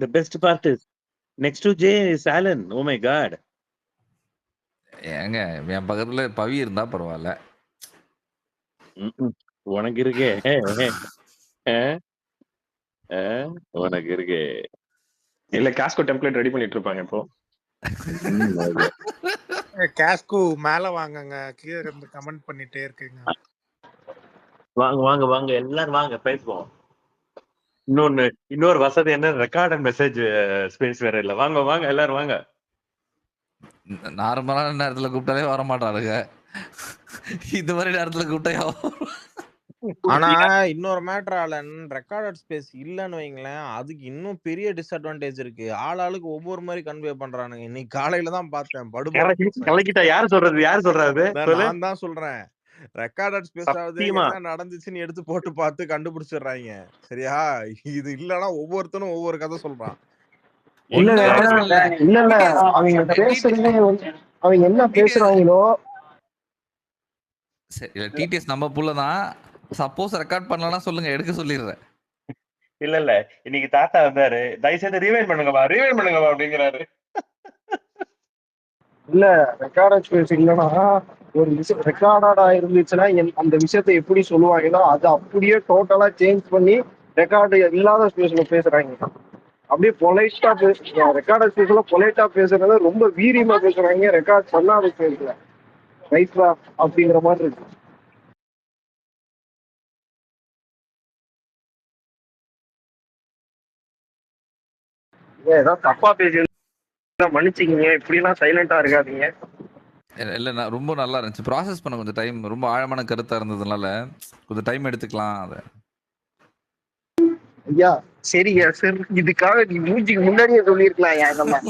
The best part is next to Jay is Alan. Oh my god. ஏங்க என் பக்கத்துல பவி இருந்தா பரவாயில்ல. உனக்கு இருக்கே உனக்கு இருக்கே. இல்ல காஸ்கோ டெம்ப்ளேட் ரெடி பண்ணிட்டு இருப்பாங்க இப்போ. காஸ்கோ மேல வாங்குங்க, கீழே இருந்து கமெண்ட் பண்ணிட்டே இருக்கீங்க. வாங்க எல்லாரும் வாங்க பேசுவோம். இன்னொரு வசதி என்ன, ரெக்கார்ட் அண்ட் மெசேஜ் ஸ்பேஸ் வேற இல்ல. வாங்க எல்லாரும் வாங்க. நார்மலான நேரத்துல கூப்பிட்டாலே வர மாட்டானுங்க. இந்த மாதிரி நேரத்துல கூப்பிட்டா ஆனா இன்னொரு மேட்டர் ஆலன் ரெக்கார்டட் ஸ்பேஸ் இல்லன்னு வைங்களேன், அதுக்கு இன்னும் பெரிய டிஸ்அட்வான்டேஜ் இருக்கு. ஆளுக்கு ஒவ்வொரு மாதிரி கன்வே பண்றானுங்க. இன்னைக்கு காலையில தான் பார்த்தேன். கலக்கிட்டா யாரு சொல்றது? நான் தான் சொல்றேன். ரெக்கார்டட் ஸ்பேஸ் ஆகுது என்ன நடந்துச்சுன்னு எடுத்து போட்டு பார்த்து கண்டுபிடிச்சிடுறாங்க. சரியா? இது இல்லன்னா ஒவ்வொருத்தனும் ஒவ்வொரு கதை சொல்றான். இல்ல அவங்க பேசுறதே அவங்க என்ன பேசுறாங்களோ. சரி டிடிஎஸ் நம்ம புள்ள தான். சப்போஸ் ரெக்கார்ட் பண்ணலன்னா சொல்லுங்க, எடுக்க சொல்லிடுறேன். இல்ல இன்னைக்கு தாத்தா வந்தாரு, தயவுசெய்து ரீவைண்ட் பண்ணுங்கப்பா அப்படிங்கிறாரு. இல்ல ரெக்கார்டட் ஸ்பேஸ் இல்லைன்னா ஒரு விஷயம் ரெக்கார்டா இருந்துச்சுன்னா அந்த விஷயத்தை எப்படி சொல்லுவாங்களோ அதை அப்படியே டோட்டலா சேஞ்ச் பண்ணி ரெக்கார்டு இல்லாத ஸ்பேஸ்ல பேசுறாங்க. அப்படியே பொலைட்டா பேசுறாங்க. ரெக்கார்டட் ஸ்பேஸ்ல பொலைட்டா பேசுறத ரொம்ப வீரியமா பேசுறாங்க. ரெக்கார்ட் பண்ணாத ஸ்பேஸ்ல ரைட்ரா அப்படிங்கிற மாதிரி இருக்கு. ஏதாவது தப்பா பேசி மன்னிச்சிக்கிங்க. இப்படிலாம் சைலண்டா இருக்காதீங்க. இல்ல நான் ரொம்ப நல்லா இருந்துச்சு. ப்ராசஸ் பண்ண கொஞ்சம் டைம், ரொம்ப ஆழமான கருத்தா இருந்ததுனால கொஞ்சம் டைம் எடுத்துக்கலாம். அதை ஐயா சரிங்க சரி, இதுக்காக நீ மூஞ்சிக்கு முன்னாடியே சொல்லியிருக்கலாம். யாரெல்லாம்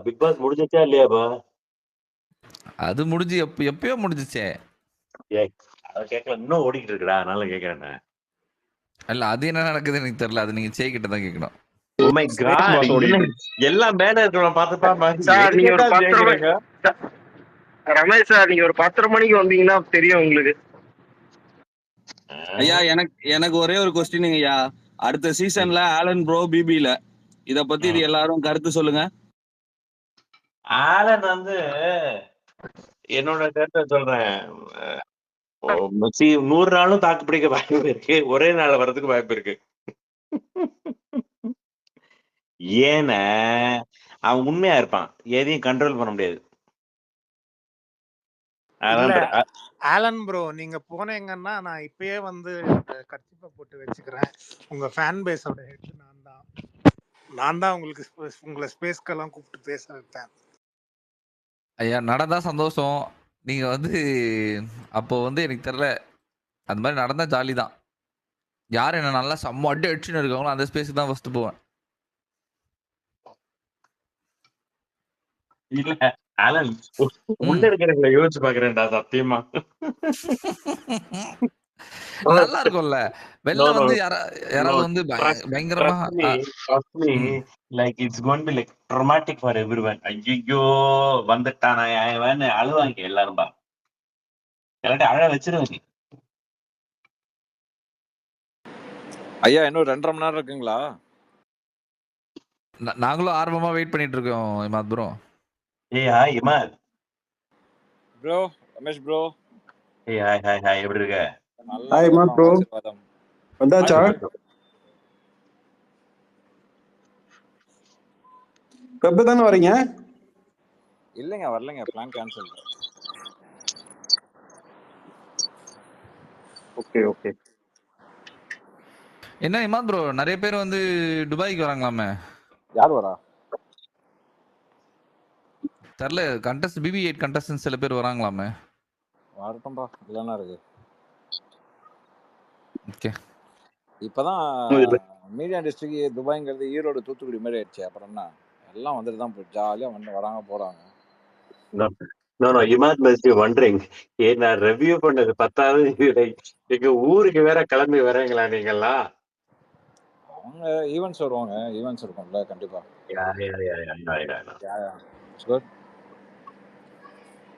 பிக் பாஸ் முடிஞ்சிச்சா இல்லையாப்பா? அது முடிஞ்சு எப்பயோ முடிஞ்சிச்சே. கேட்கல, இன்னும் ஓடிக்கிட்டு இருக்குடா, அதனால கேட்கறேன். இல்ல அது என்ன நடக்குது எனக்கு தெரியல. அது நீங்க கிட்ட தான் கேட்கணும். ஓ மை காட், எல்லாம் மேல இருக்கிறவங்க பார்த்துப்பா. சார் நீங்க ஒரு 10 மணி ரமேஷ் சார் நீங்க ஒரு 10:30 மணிக்கு வந்தீங்கன்னா தெரியும் உங்களுக்கு. ஐயா எனக்கு ஒரே ஒரு கொஸ்டின் ஐயா. அடுத்த சீசன்ல ஆலன் ப்ரோ பிபில இத பத்தி இது எல்லாரும் கருத்து சொல்லுங்க. ஆலன் வந்து என்னோட கருத்தை சொல்றேன். 100 நாளும் தாக்கு பிடிக்க வாய்ப்பு இருக்கு, ஒரே நாள் வர்றதுக்கு வாய்ப்பு இருக்கு. ஏன்னா அவன் உண்மையா இருப்பான், எதையும் கண்ட்ரோல் பண்ண முடியாது. இல்ல அதான் ஆலன் ப்ரோ, நீங்க போனீங்கன்னா நான் இப்பயே வந்து கர்ச்சிப்பை போட்டு வச்சுக்கிறேன். உங்க ஃபேன் பேஸோட ஹெட் நான் தான் உங்களுக்கு உங்களை ஸ்பேஸ்க்கெல்லாம் கூப்பிட்டு பேச வைப்பேன். ஐயா நடந்தா சந்தோஷம். நீங்க வந்து அப்போ வந்து எனக்கு தெரியல, அந்த மாதிரி நடந்தா ஜாலி தான். யார் என்ன நல்லா செம்ம அடி அடிச்சுன்னு இருக்காங்களோ அந்த ஸ்பேஸுக்கு தான் ஃபர்ஸ்ட் போவேன். இல்ல ஆலன், உள்ள இருக்கிறவங்களை யோசிச்சு பாக்குறேன்டா சத்தியமா. நல்லா இருக்கும்ல வெளில வந்து யாராவது வந்து பயங்கரமா like it's going to like dramatic for everyone. ஐயோ வந்துட்டானா அழுவாங்க எல்லாரும் பா, எல்லாத்தையும் அழ வச்சிருவாங்க. ஐயா இன்னும் 2.5 மணி நேரம் இருக்குங்களா? நாங்களும் ஆர்வமா வெயிட் பண்ணிட்டு இருக்கோம் Imad bro. Hi Imad bro. Ramesh bro. Hi எப்படி இருக்க? ஹாய் இமாத் ப்ரோ, வந்தாச்சா? எப்ப தானே வரீங்க? இல்லைங்க வரலைங்க, பிளான் கேன்சல். ஓகே. என்ன இமாத் ப்ரோ, நிறைய பேர் வந்து துபாய்க்கு வராங்களாமே. யார் வரா தெரியல, கண்டஸ்ட் BB8 கண்டஸ்டன்ட் சில பேர் வராங்களாமே. வரட்டும்பா, இல்லைன்னா இருக்கு. ஓகே. இப்பதான் மீடியா இண்டஸ்ட்ரிக்கு துபாய்ங்கிறது ஈரோடு தூத்துக்குடி மாதிரி ஆயிடுச்சு. அப்புறம் என்ன, எல்லாம் வந்துட்டு தான் ஜாலியா வந்து வராங்க போறாங்க. இமாத் மஸ்ட் பி வண்டரிங், நான் ரிவ்யூ பண்ணது 10வது, எங்க ஊருக்கு வேற கிளம்பி வரீங்களா நீங்களா? அவங்க ஈவெண்ட்ஸ் வருவாங்க, ஈவெண்ட்ஸ் இருக்கும்ல கண்டிப்பா.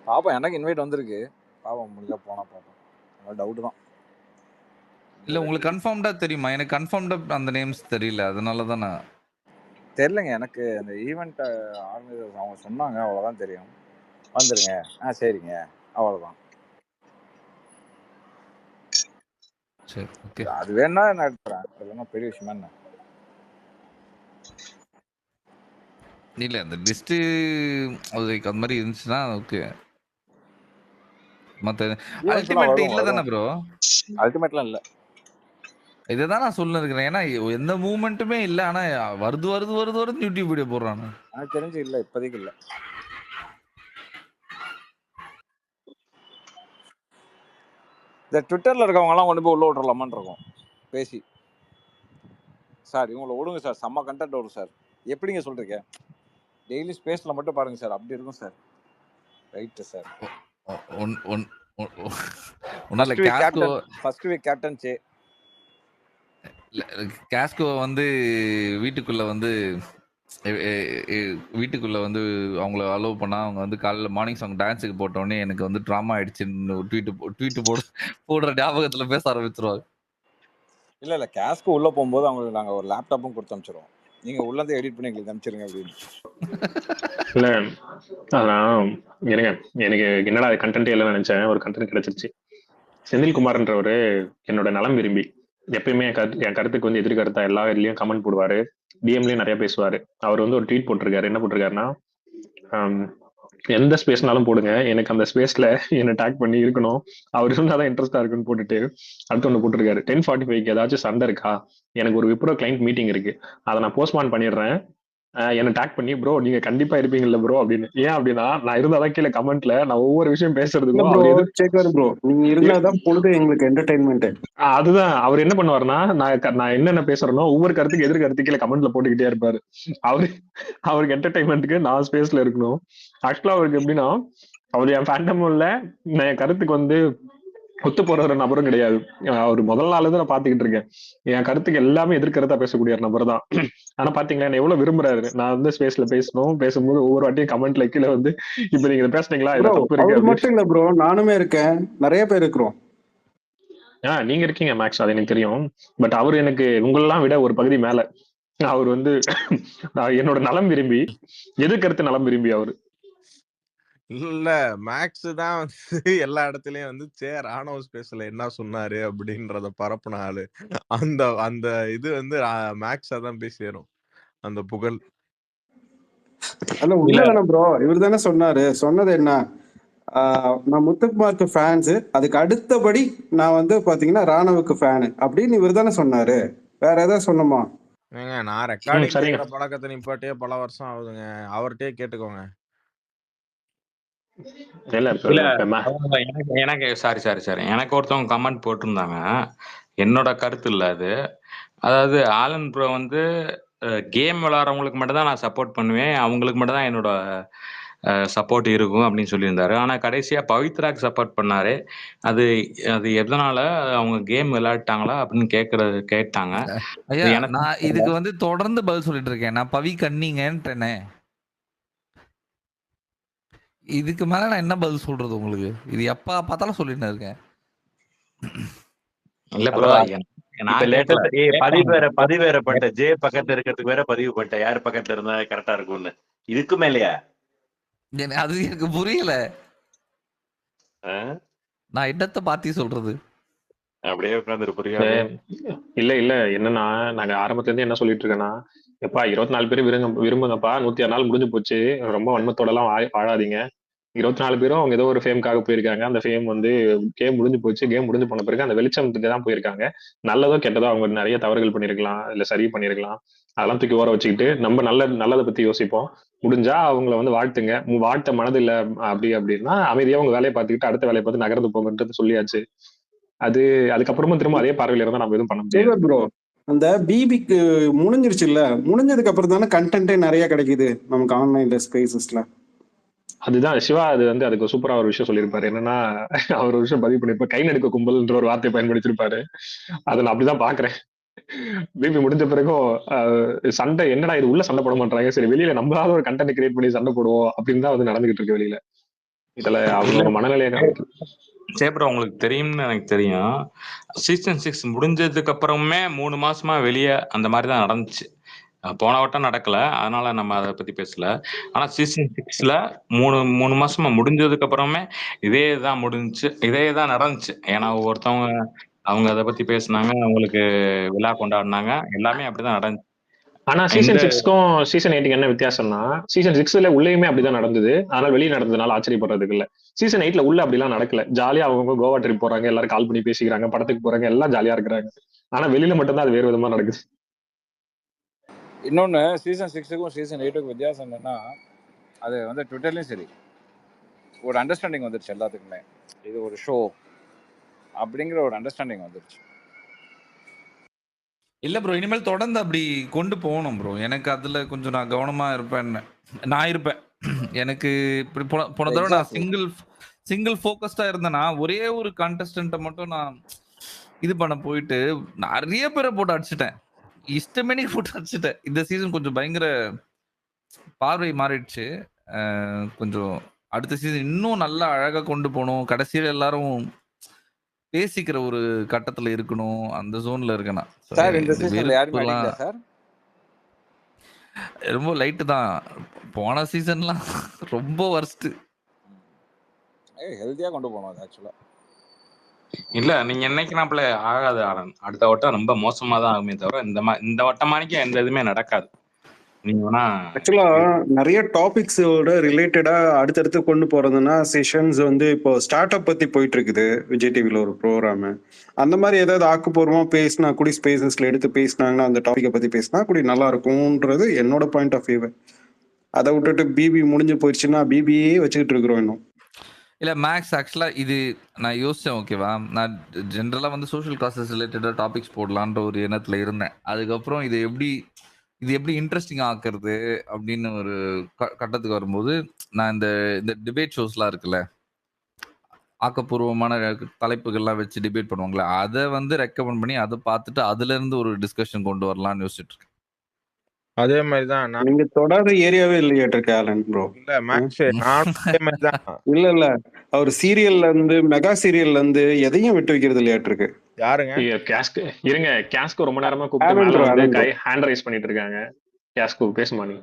பாப்போம், எனக்கு இன்வைட் வந்திருக்கு, பாப்போம் முடிஞ்சா போனா பாப்போம். டவுட் தான். இல்ல உங்களுக்கு கன்ஃபார்ம்டா தெரியுமா? எனக்கு கன்ஃபார்ம்டா அந்த நேம்ஸ் தெரியல, அதனால தான் நான் தெரியலங்க. எனக்கு அந்த ஈவெண்ட் ஆர்கனைசர்ஸ் அவங்க சொன்னாங்க, அவ்வளவுதான் தெரியும். வந்துருங்க, சரிங்க, அவ்வளவுதான். சரி ஓகே. அது வேணா நான் எடுத்துறேன், இல்லைன்னா பெரிய விஷயமா என்ன. இல்ல அந்த லிஸ்ட் அந்த மாதிரி இருந்துச்சுன்னா ஓகே. மத்த அல்டிமேட் இல்ல தானே ப்ரோ? அல்டிமேட்லாம் இல்ல. இதுதான் நான் சொல்ல இருக்கிறேன். ஏன்னா எந்த மூவ்மெண்ட்டுமே இல்ல, ஆனா வருது யூடியூப் வீடியோ போடுறானு. எனக்கு தெரிஞ்சு இல்ல, இப்போதைக்கு இல்ல. இந்த ட்விட்டர்ல இருக்கவங்க எல்லாம் கொண்டு போய் உள்ள விட்டுறலாமான்னு இருக்கும் பேசி. சார் இவங்களை விடுங்க சார், செம்ம கண்டென்ட் வரும் சார். எப்படிங்க சொல்றீங்க? டெய்லி ஸ்பேஸ்ல மட்டும் பாருங்க சார், அப்படி இருக்கும் sir. Right sir. First week captain சே காஸ்கோ வந்து வீட்டுக்குள்ள வந்து அவங்கள அலோவ் பண்ணா, அவங்க வந்து காலையில மார்னிங் சாங் டான்ஸுக்கு போட்டோடனே எனக்கு வந்து ட்ராமா ஆயிடுச்சுன்னு ட்வீட் போடுற ஞாபகத்துல பேச ஆரம்பிச்சிருவாங்க. இல்ல காஸ்கோ உள்ள போகும்போது அவங்களுக்கு நாங்க ஒரு லேப்டாப்பும் கொடுத்து அனுப்பிச்சிருவோம், நீங்க உள்ள இருந்து எடிட் பண்ணி எங்களுக்கு அனுப்பிச்சிருங்க அப்படின்னு. இல்ல அதான் எனக்கு என்னடா கண்டென்ட் எல்லாம் நினைச்சேன், ஒரு கண்டென்ட் கிடைச்சிருச்சு. செந்தில்குமார்ன்றவரு என்னோட நலம் விரும்பி, எப்பயுமே என் கருத்துக்கு வந்து எதிர்கருத்தா எல்லா இதுலயும் கமெண்ட் போடுவாரு, டிஎம்லயும் நிறைய பேசுவாரு. அவர் வந்து ஒரு ட்வீட் போட்டிருக்காரு. என்ன போட்டிருக்காருன்னா, எந்த ஸ்பேஸ்னாலும் போடுங்க, எனக்கு அந்த ஸ்பேஸ்ல என்ன டேக் பண்ணி இருக்கணும், அவர் இருந்தாதான் இன்ட்ரெஸ்டா இருக்குன்னு போட்டுட்டு அடுத்து ஒண்ணு போட்டிருக்காரு, 10:45 ஏதாச்சும் சண்டை இருக்கா, எனக்கு ஒரு விப்ரோ கிளைண்ட் மீட்டிங் இருக்கு, அதை நான் போஸ்ட்மான் பண்ணிடுறேன், என்ன டேக் பண்ணி ப்ரோ நீங்க கண்டிப்பா இருப்பீங்கல்ல ப்ரோ அப்படின்னு. ஏன் அப்படின்னா நான் இருந்தாதான் கீழே கமெண்ட்ல நான் ஒவ்வொரு விஷயம் பேசுறதுக்கும் ப்ரோ நீங்க இருந்தாதான் பொழுது எங்களுக்கு என்டர்டைன்மெண்ட். அதுதான் அவர் என்ன பண்ணுவாருன்னா, நான் என்னென்ன பேசுறேனோ ஒவ்வொரு கருத்துக்கு எதிர் கருத்து கீழே கமெண்ட்ல போட்டுக்கிட்டே இருப்பாரு. அவருக்கு என்டர்டைன்மெண்ட்டுக்கு நான் ஸ்பேஸ்ல இருக்கணும். ஆக்சுவலா அவருக்கு எப்படின்னா, அவர் என் ஃபேண்டமும் இல்ல, நான் என் கருத்துக்கு வந்து ஒத்து போற ஒரு நபரும் கிடையாது. அவர் முதல் நாள் நான் பாத்துக்கிட்டு இருக்கேன், என் கருத்துக்கு எல்லாமே எதிர்கருத்தா பேசக்கூடிய ஒரு நபர் தான். ஆனா பாத்தீங்களா என்ன எவ்வளவு விரும்புறாரு, நான் வந்து ஸ்பேஸ்ல பேசும்போது ஒவ்வொரு வாட்டியும் கமெண்ட்ல கீழே வந்து இப்ப நீங்க பேசுனீங்களா, இதுல தப்பு இருக்கு மட்டும் இல்ல ப்ரோ, நானுமே இருக்கேன், நிறைய பேர் இருக்கிறோம். நீங்க இருக்கீங்க மேக்ஸ், அது எனக்கு தெரியும். பட் அவரு எனக்கு உங்களெல்லாம் விட ஒரு பகுதி மேல. அவர் வந்து என்னோட நலம் விரும்பி, எதிர்கருத்து நலம் விரும்பி அவரு. இல்ல மேக்ஸ் தான் வந்து எல்லா இடத்துலயும் வந்து ராணுவ ஸ்பேஸ்ல என்ன சொன்னாரு அப்படின்றத பரப்புன ஆளு. அந்த அந்த இது வந்து மேக்ஸா தான் போய் சேரும் அந்த புகழ். அல்ல உண்மைதானே ப்ரோ, இவர் தானே சொன்னாரு. சொன்னது என்ன, நான் முத்துக்குமாருக்கு ஃபேன்ஸ், அதுக்கு அடுத்தபடி நான் வந்து பாத்தீங்கன்னா ராணுவுக்கு ஃபேனு அப்படின்னு இவர் தானே சொன்னாரு. வேற ஏதாவது சொன்னோமா? ஏங்க நான் ரெக்கார்டிங் கேட்கிற பழக்கத்தை நிப்பாட்டியே பல வருஷம் ஆகுதுங்க. அவர்கிட்டயே கேட்டுக்கோங்க. எனக்கு சாரி எனக்கு ஒருத்தவங்க கமெண்ட் போட்டிருந்தாங்க. என்னோட கருத்து இல்ல அது. அதாவது ஆலன் ப்ரோ வந்து கேம் விளையாடுறவங்களுக்கு மட்டும் தான் நான் சப்போர்ட் பண்ணுவேன், அவங்களுக்கு மட்டும் தான் என்னோட சப்போர்ட் இருக்கும் அப்படின்னு சொல்லியிருந்தாரு. ஆனா கடைசியா பவித்ராக்கு சப்போர்ட் பண்ணாரு. அது அது எதனால, அவங்க கேம் விளையாட்டாங்களா அப்படின்னு கேட்டாங்க. ஐயா நான் இதுக்கு வந்து தொடர்ந்து பதில் சொல்லிட்டு இருக்கேன். நான் பவி கண்ணிங்கன்றேனே. இதுக்கு மேல நான் என்ன பதில் சொல்றது உங்களுக்கு? இது எப்ப பார்த்தாலும் சொல்லிட்டு இருக்கேன். இல்ல ப்ரோ, பதிவேறப்பட்ட ஜே பக்கத்துல இருக்கிறதுக்கு வேற பதிவு பண்ணிட்ட, யார் பக்கத்துல இருந்தா கரெக்டா இருக்கும்னு. இதுக்கு மேலயா? அது எனக்கு புரியல. நான் இடத்தை பார்த்தி சொல்றது அப்படியே உட்கார்ந்து புரியாது. இல்ல என்னன்னா, நாங்க ஆரம்பத்துல இருந்து என்ன சொல்லிட்டு இருக்கேன்னா, எப்பா 24 பேர் விரும்புங்கப்பா, 106 நாள் முடிஞ்சு போச்சு, ரொம்ப வன்மத்தோட எல்லாம் வாழாதீங்க. 24 பேரும் அவங்க ஏதோ ஒரு ஃபேமுக்காக போயிருக்காங்க. அந்த ஃபேம் வந்து கேம் முடிஞ்சு போச்சு. கேம் முடிஞ்சு போன பிறகு அந்த வெளிச்சத்துக்கு தான் போயிருக்காங்க. நல்லதோ கெட்டதோ அவங்க நிறைய தவறுகள் பண்ணிருக்கலாம், இல்ல சரி பண்ணிருக்கலாம். அதெல்லாம் தூக்கி ஓர வச்சுக்கிட்டு நம்ம நல்லதை பத்தி யோசிப்போம். முடிஞ்சா அவங்கள வந்து வாழ்த்துங்க. வாழ்த்த மனது இல்ல அப்படின்னா அமைதியா அவங்க வேலையை பார்த்துக்கிட்டு அடுத்த வேலையை பார்த்து நகர்ந்து போங்கன்றது சொல்லியாச்சு. அதுக்கப்புறமா திரும்ப அதே பார்வையில இருந்தா நம்ம எதுவும் பண்ண முடியாது ப்ரோ. அந்த பிபிக்கு முடிஞ்சிருச்சு இல்ல, முடிஞ்சதுக்கு அப்புறம் தானே கண்டென்ட்டே நிறைய கிடைக்குது நமக்கு ஆன்லைன்ல ஸ்பேசஸ்ல. அதுதான் சிவா அது வந்து அதுக்கு சூப்பரா ஒரு விஷயம் சொல்லியிருப்பாரு. என்னன்னா, அவர் ஒரு விஷயம் பதிவு பண்ணிருப்பாரு, கை நடுக்க கும்பல்ன்ற ஒரு வார்த்தையை பயன்படுத்திருப்பாரு. அதை நான் அப்படிதான் பாக்குறேன். பிபி முடிஞ்ச பிறகும் சண்டை என்னடா இது, உள்ள சண்டை போட மாட்டாங்க, சரி வெளியில நம்மளால ஒரு கண்டென்ட் கிரியேட் பண்ணி சண்டை போடுவோம் அப்படின்னு தான் வந்து நடந்துகிட்டு இருக்கு வெளியில. இதுல அவங்களோட மனநிலையை சேப்ரோ உங்களுக்கு தெரியும்னு எனக்கு தெரியும். சீசன் 6 முடிஞ்சதுக்கு அப்புறமே 3 மாசமா வெளியே அந்த மாதிரி தான் நடந்துச்சு. போன வட்டம் நடக்கல, அதனால நம்ம அதை பத்தி பேசல. ஆனா சீசன் 6ல 3 மாசமா முடிஞ்சதுக்கு அப்புறமே இதே தான் நடந்துச்சு. ஏன்னா ஒவ்வொருத்தவங்க அவங்க அதை பத்தி பேசினாங்க, அவங்களுக்கு விழா கொண்டாடினாங்க, எல்லாமே அப்படிதான் நடந்துச்சு. ஆனா சீசன் 6க்கும் சீசன் 8க்கு என்ன வித்தியாசம்னா, சீசன் 6ல உள்ளேயுமே அப்படிதான் நடந்தது. அதனால வெளியே நடந்ததுனால ஆச்சரியப்படுறதுக்கு இல்ல. சீசன் 8ல உள்ள அப்படிலாம் நடக்கல. ஜாலியா அவங்க கோவா ட்ரிப் போறாங்க, எல்லாரும் கால் பண்ணி பேசிக்கிறாங்க, படத்துக்கு போறாங்க, எல்லாம் ஜாலியா இருக்கிறாங்க. ஆனா வெளியில மட்டும்தான் அது வேறு விதமா நடக்குது. இன்னொன்னு சீசன் 6க்கும் சீசன் 8க்கும் வித்தியாசம் என்னன்னா, அது வந்து ட்விட்டர்லயும் சரி ஒரு அண்டர்ஸ்டாண்டிங் வந்துருச்சு எல்லாத்துக்குமே. இது ஒரு ஷோ அப்படிங்கிற ஒரு அண்டர்ஸ்டாண்டிங் வந்துருச்சு. இல்ல ப்ரோ, இனிமேல் தொடர்ந்து அப்படி கொண்டு போகணும் ப்ரோ. எனக்கு அதுல கொஞ்சம் நான் கவனமா இருப்பேன். நான் இருப்பேன். எனக்கு இப்படி போன தடவை நான் சிங்கிள் ஃபோக்கஸ்டா இருந்தேன்னா, ஒரே ஒரு கான்டெஸ்டன்ட்டை மட்டும் நான் இது பண்ண போயிட்டு நிறைய பேரை போட்டு அடிச்சுட்டேன். இஷ்டமேனி போட்டு அடிச்சுட்டேன். இந்த சீசன் கொஞ்சம் பயங்கர பார்வை மாறிடுச்சு. கொஞ்சம் அடுத்த சீசன் இன்னும் நல்லா அழகா கொண்டு போகணும். கடைசியில எல்லாரும் பேசிக்கிற ஒரு கட்டத்துல இருக்கணும். அந்த ஜோன்ல இருக்கேனா சார். இந்த சீசன்ல யாருமே அடிக்கல சார். ரொம்ப லைட் தான். போன சீசன்லாம் ரொம்ப வர்ஸ்ட். ஹெல்தியா கொண்டு போகணும் ஆக்சுவலா. இல்ல நீங்க என்னைக்குனாப்ல ஆகாது ஆரன். அடுத்த வட்டம் ரொம்ப மோசமா தான் ஆகுமே தவிர இந்த வட்டமானிக்கு எந்த இதுவுமே நடக்காது. ஆக்சுவலா நிறைய டாபிக்ஸோட ரிலேட்டடா அடுத்தடுத்து கொண்டு போறதுன்னா செஷன்ஸ் வந்து இப்போ ஸ்டார்ட் அப் பத்தி போயிட்டு இருக்குது விஜய் டிவில ஒரு ப்ரோக்ராம். அந்த மாதிரி ஏதாவது ஆக்கப்பூர்வமா பேசினா கூடி ஸ்பேசஸ்ல எடுத்து பேசினாங்கன்னா அந்த டாபிக்கை பத்தி பேசினா கூடி நல்லா இருக்கும்ன்றது என்னோட பாயிண்ட் ஆஃப் வியூ. அதை விட்டுட்டு பிபி முடிஞ்சு போயிடுச்சுன்னா பிபியே வச்சுக்கிட்டு இருக்கிறோம் இன்னும். இல்ல மேக்ஸ் ஆக்சுவலா இது நான் யோசிச்சேன். ஓகேவா, நான் ஜென்ரலா வந்து சோஷியல் காசஸ் ரிலேட்டடா டாபிக்ஸ் போடலான்ற ஒரு எண்ணத்துல இருந்தேன். அதுக்கப்புறம் இது எப்படி இன்ட்ரெஸ்டிங் ஆக்குறது அப்படின்னு ஒரு கட்டத்துக்கு வரும்போது நான் இந்த டிபேட் ஷோஸ்லாம் இருக்குல்ல, ஆக்கப்பூர்வமான தலைப்புகள்லாம் வச்சு டிபேட் பண்ணுவாங்களே, அதை வந்து ரெக்கமெண்ட் பண்ணி அதை பார்த்துட்டு அதுல இருந்து ஒரு டிஸ்கஷன் கொண்டு வரலாம்னு யோசிச்சுட்டு இருக்கேன். அதே மாதிரிதான் நீங்க தொடர்ற ஏரியாவே இல்லையாட்டிருக்கு ஆலன் ப்ரோ. இல்ல மேக்ஸ் இல்ல அவர் சீரியல்ல இருந்து மெகா சீரியல்ல இருந்து எதையும் விட்டு வைக்கிறது இல்லையாட்டிருக்கு. யாருங்க? இருங்க, கேஸ்கோ ரொம்ப நேரமா கூப்பிட்டு ஹேண்ட் ரைஸ் பண்ணிட்டு இருக்காங்க. கேஸ்கோ பேசுமா நீ?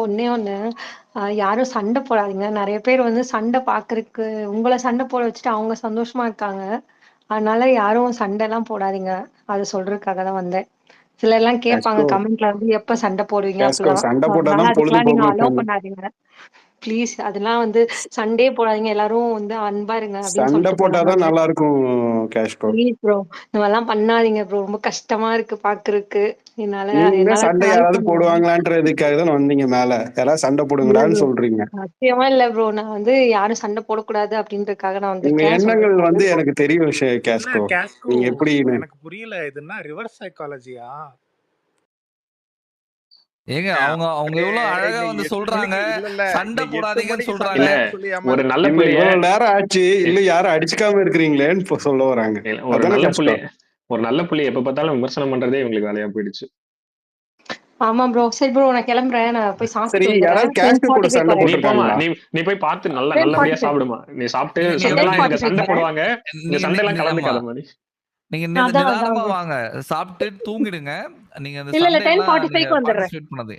ஒண்ணே ஒண்ணு. யாரும் சண்டை போடாதீங்க. நெறைய பேர் வந்து சண்டை பாக்குறதுக்கு உங்கள சண்டை போட வச்சுட்டு அவங்க சந்தோஷமா இருக்காங்க. அதனால யாரும் சண்டைலாம் போடாதீங்க. அத சொல்றதுக்காக தான் வந்தேன். சிலர்லாம் கேட்பாங்க கேஸ்கோ கமெண்ட்ல வந்து எப்ப சண்டை போடுவீங்க கேஸ்கோ அப்படிலாம். சண்டை அதனால போட்டாதான் பொழுது அதுக்கெல்லாம் நீங்க போகும் அலோவ் பண்ணாதீங்க. ப்ளீஸ் அதெல்லாம் வந்து சண்டையே போடாதீங்க. எல்லாரும் வந்து அன்பா இருங்க அப்படின்னு சண்டை சொல்லிட்டு போலான்னு போட்டாதான் வந்தேன். நல்லா இருக்கும் கேஸ்கோ. ப்ளீஸ் ப்ரோ இந்த மாதிரிலாம் பண்ணாதீங்க ப்ரோ. ரொம்ப கஷ்டமா இருக்கு பாக்குறதுக்கு. என்னால நீங்க என்னால சண்டை ட்ராவல் யாராவது பண்ண முடியல. போடுவாங்களான்றதுக்காக தான் வந்தீங்க மேல. யாராவது சண்டை இல்ல போடுங்கடான்னு ப்ரோ. சொல்றீங்க. சத்தியமா இல்ல ப்ரோ. நான் வந்து யாரும் சண்டை போடக்கூடாது அப்படின்றதுக்காக நான் உங்க வந்திருக்கேன். எண்ணங்கள் சொல்றதுக்காக. வந்து எனக்கு தெரியும் இல்ல கேஸ்கோ. கேஸ்கோ, நீங்க எப்படின்னு எனக்கு புரியல. இதுன்னா ரிவர்ஸ் சைக்காலஜியா? ஏங்க அவங்க அவங்க அவரே எவ்வளவு அழகா இன்னைக்கு வந்து 8 சொல்றாங்க, மணிக்கு இல்ல சண்டை இன்னைக்கு 8 போடாதீங்கன்னு மணிக்கு சொல்றாங்க. இல்ல சண்டைன்னு சொல்லி ஒரு ஏமாத்தி நல்ல இல்ல புள்ளைய இவ்வளவு நேரம் ஆச்சு, இல்ல யாரும் அடிச்சுக்காம இருக்கிறீங்களேன்னு இப்ப சொல்ல வராங்க. ஒரு அதானே நல்ல புள்ளைய கஷ்டம். ஒரு நல்ல புள்ளைய எப்ப பார்த்தாலும் விமர்சனம் பண்றதே இவங்களுக்கு வேலையா போயிடுச்சு. ஆமா ப்ரோ. சரி ப்ரோ நான் கிளம்புறேன். நான் போய் சரி, சாப்பிட்டு வந்துடுறேன். யாராவது கேஸ்கோ கூட 10:45 சண்டை வரேன். நீ போமா, போட்டிருக்காங்களா? நீ போய் பார்த்து நல்லபடியா 10:45 சாப்பிடுமா. நீ சாப்பிட்டு நீங்க நீங்க சண்டைலாம் இங்க 10:45 சண்டை வரேன். போடுவாங்க. இங்க நீங்க சண்டை எல்லாம் ஆமா கலந்துக்காத மாதிரி. நீங்க அதான் நிதானமா bro. வாங்க, சாப்பிட்டு தூங்கிடுங்க. நீங்க அந்த இல்ல சண்டையெல்லாம் நீங்க 10:45 வந்துடுறேன். பார்ட்டிசிபேட் பண்ணது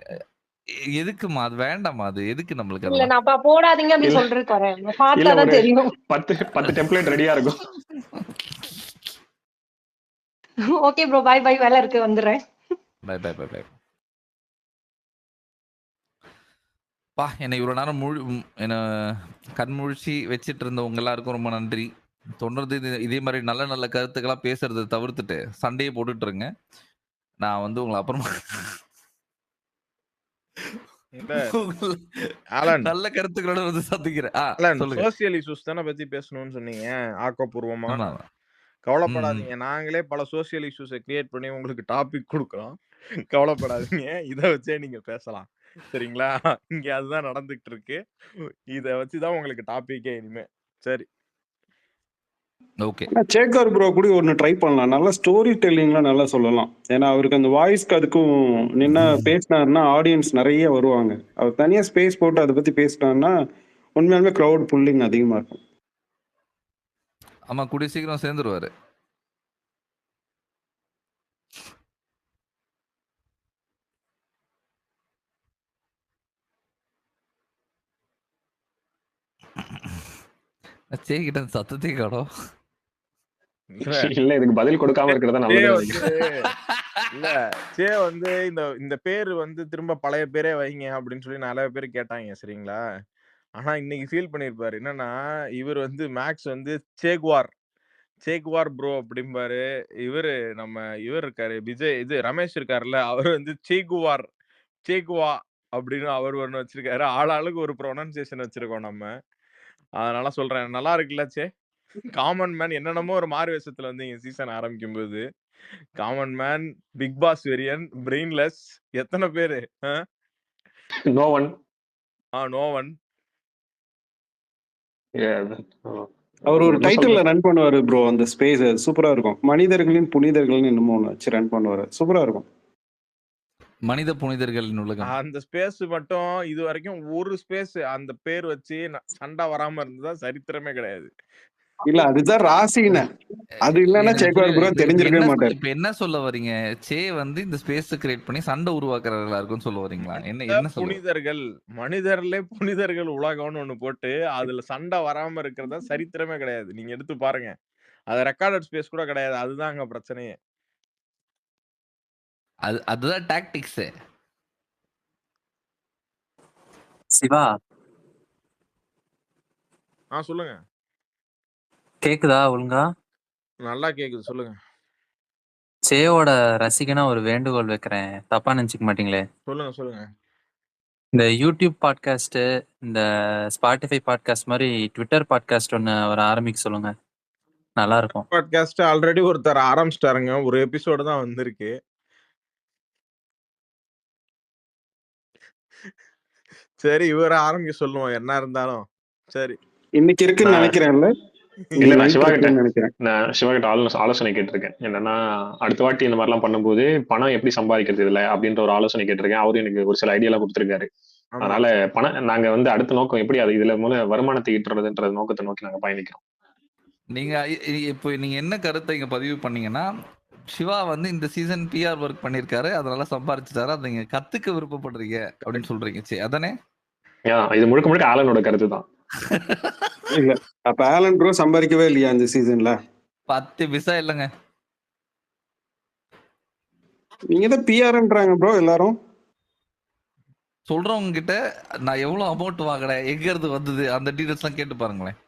எதுக்குமா? அது வேண்டாமா? அது எதுக்கு நம்மளுக்கு இல்ல அதெல்லாம்? நான் போடாதீங்க இல்ல அப்படின்னு சொல்றதுக்கு வரேன். இல்ல பார்த்தாதான் ஒரு தெரியும். 10 டெம்ப்ளேட் ரெடியா இருக்கும். Okay bro. Bye bye. வேலை இருக்கு வந்துடுறேன். Bye bye bye bye. என்னை இவ்வளவு நேரம் என்ன கண்முழிச்சு வச்சிட்டு இருந்தவங்க எல்லாருக்கும் ரொம்ப நன்றி. தொடர்ந்து இதே மாதிரி நல்ல நல்ல கருத்துக்களா பேசுறதை தவிர்த்துட்டு சண்டையை போட்டுட்டு இருங்க. நான் வந்து உங்களை அப்புறமா நல்ல கருத்துக்களோட வந்து சந்திக்கிறேன். சொல்லுங்க. சோசியல் இஷ்யூஸ் தானே பத்தி பேசணும்னு சொன்னீங்க ஆக்கப்பூர்வமா. கவலைப்படாதீங்க, நாங்களே பல சோசியல் இஷ்யூஸை கிரியேட் பண்ணி உங்களுக்கு டாபிக் கொடுக்குறோம். கவலைப்படாதீங்க, இதை வச்சே நீங்க பேசலாம். சரிங்களா? இங்க அதுதான் நடந்துட்டு இருக்கு. இதை வச்சுதான் உங்களுக்கு டாபிக்கே இனிமே. சரி ஓகே. சேகர் ப்ரோ கூட ஒன்னு ட்ரை பண்ணலாம். நல்லா ஸ்டோரி டெல்லிங்லாம் நல்லா சொல்லலாம். ஏன்னா அவருக்கு அந்த வாய்ஸ்க்கு அதுக்கும் நின்னா பேசினாருன்னா ஆடியன்ஸ் நிறைய வருவாங்க. அவர் தனியா ஸ்பேஸ் போட்டு அதை பத்தி பேசினாருன்னா உண்மையாலுமே க்ரௌட் புல்லிங் அதிகமா இருக்கும். ஆமா, கூடிய சீக்கிரம் சேர்ந்துருவாரு. சேகிட்ட சத்தத்தை காணோம். இல்ல இதுக்கு பதில் கொடுக்காம இருக்கிறதா நல்லது. இல்ல சே வந்து இந்த பேரு வந்து திரும்ப பழைய பேரே வைங்க அப்படின்னு சொல்லி நிறைய பேர் கேட்டாங்க. சரிங்களா? ஆனா இன்னைக்கு ஃபீல் பண்ணிருப்பாரு. என்னன்னா இவர் வந்து மேக்ஸ் வந்து சேகுவார் ப்ரோ அப்படிம்பாரு. இவர் இருக்காரு விஜய், இது ரமேஷ் இருக்காருல்ல, அவர் வந்து சேகுவா அப்படின்னு அவர் ஒண்ணு வச்சிருக்காரு. ஆளாளுக்கு ஒரு ப்ரொனன்சியேஷன் வச்சிருக்கோம் நம்ம. அதனால சொல்றேன், நல்லா இருக்குல்ல சே? காமன் மேன் என்னென்னமோ ஒரு மாறு வேஷத்துல வந்தீங்க சீசன் ஆரம்பிக்கும் போது. காமன் மேன், பிக் பாஸ் வெரியன், பிரெயின்லெஸ், எத்தனை பேரு? No one. No one. அவர் ஒரு டைட்டில்ல ரன் பண்ணுவாரு ப்ரோ அந்த ஸ்பேஸ். சூப்பரா இருக்கும். மனிதர்களின் புனிதர்கள்னு என்னமோ ஒன்று வச்சு ரன் பண்ணுவாரு. சூப்பரா இருக்கும். மனித புனிதர்களின் உலகம். அந்த ஸ்பேஸ் மட்டும் இது வரைக்கும் ஒரு ஸ்பேஸ் அந்த பேர் வச்சு சண்டை வராம இருந்ததா சரித்திரமே கிடையாது. இல்ல அதுதான் ராசின. அது இல்லன்னா சேகுவார் ப்ரோ தெரிஞ்சிருக்கவே மாட்டார். இப்ப என்ன சொல்ல வரீங்க? சே வந்து இந்த ஸ்பேஸ் கிரியேட் பண்ணி சண்டை உருவாக்குறவங்களா இருக்குன்னு சொல்ல வரீங்களா? என்ன புனிதர்கள், மனிதர்ல புனிதர்கள் உலகம்னு ஒண்ணு போட்டு அதுல சண்டை வராம இருக்கிறதா சரித்திரமே கிடையாது. நீங்க எடுத்து பாருங்க. அது ரெக்கார்டட் ஸ்பேஸ் கூட கிடையாது. அதுதான் அங்க பிரச்சனையே. அதுதான் டாக்டிக்ஸ். சிவா சொல்லுங்க. கேக்குதா ஒழுங்கா? நல்லா கேக்குது, சொல்லுங்க. சேவோட ரசிகனா ஒரு வேண்டுகோள் வைக்கிறேன், தப்பா நினைச்சுக்க மாட்டீங்களே? சொல்லுங்க. இந்த யூடியூப் பாட்காஸ்ட், இந்த ஸ்பாட்டிஃபை பாட்காஸ்ட் மாதிரி ட்விட்டர் பாட்காஸ்ட் ஒன்னு ஒரு ஆரம்பிக்க சொல்லுங்க, நல்லா இருக்கும். பாட்காஸ்ட் ஆல்ரெடி ஒருத்தர் ஆரம்பிச்சிட்டாருங்க. ஒரு எபிசோடு தான் வந்திருக்கு. சரி இவர ஆரம்பிக்க சொல்லுவோம் என்ன இருந்தாலும். சரி இன்னைக்கு இருக்குன்னு நினைக்கிறேன்ல. இல்ல நான் சிவா கிட்ட ஆலோசனை கேட்டிருக்கேன். என்னன்னா அடுத்த வாட்டி இந்த மாதிரிலாம் பண்ணும்போது பணம் எப்படி சம்பாதிக்கிறது இதுல அப்படின்ற ஒரு ஆலோசனை கேட்டிருக்கேன். அவரு எனக்கு ஒரு சில ஐடியா கொடுத்திருக்காரு. அதனால நாங்க வந்து அடுத்த நோக்கம் எப்படி அது இதுல மூலம் வருமானத்தை ஈட்டுறதுன்ற நோக்கத்தை நோக்கி நாங்க பயணிக்கிறோம். நீங்க இப்போ நீங்க என்ன கருத்தை இங்க பதிவு பண்ணீங்கன்னா, சிவா வந்து இந்த சீசன் பிஆர் ஒர்க் பண்ணிருக்காரு, அதனால சம்பாரிச்சிட்டாரு. அதை நீங்க கத்துக்க விருப்பப்படுறீங்க அப்படின்னு சொல்றீங்க. சரி அதானே? இது முழுக்க முழுக்க ஆலனோட கருத்து தான். இல்ல அப்ப ஆலன் ப்ரோ சம்பாதிக்கவே இல்லையா இந்த சீசன்ல? 10 பைசா இல்லைங்க. நீங்க தான் பிஆர்ன்றாங்க ப்ரோ எல்லாரும். சொல்றவங்க கிட்ட நான் எவ்வளவு அமௌண்ட் வாங்கினேன், எங்க இருந்து வந்தது, அந்த டீடைல்ஸ் எல்லாம் கேட்டு பாருங்களேன்.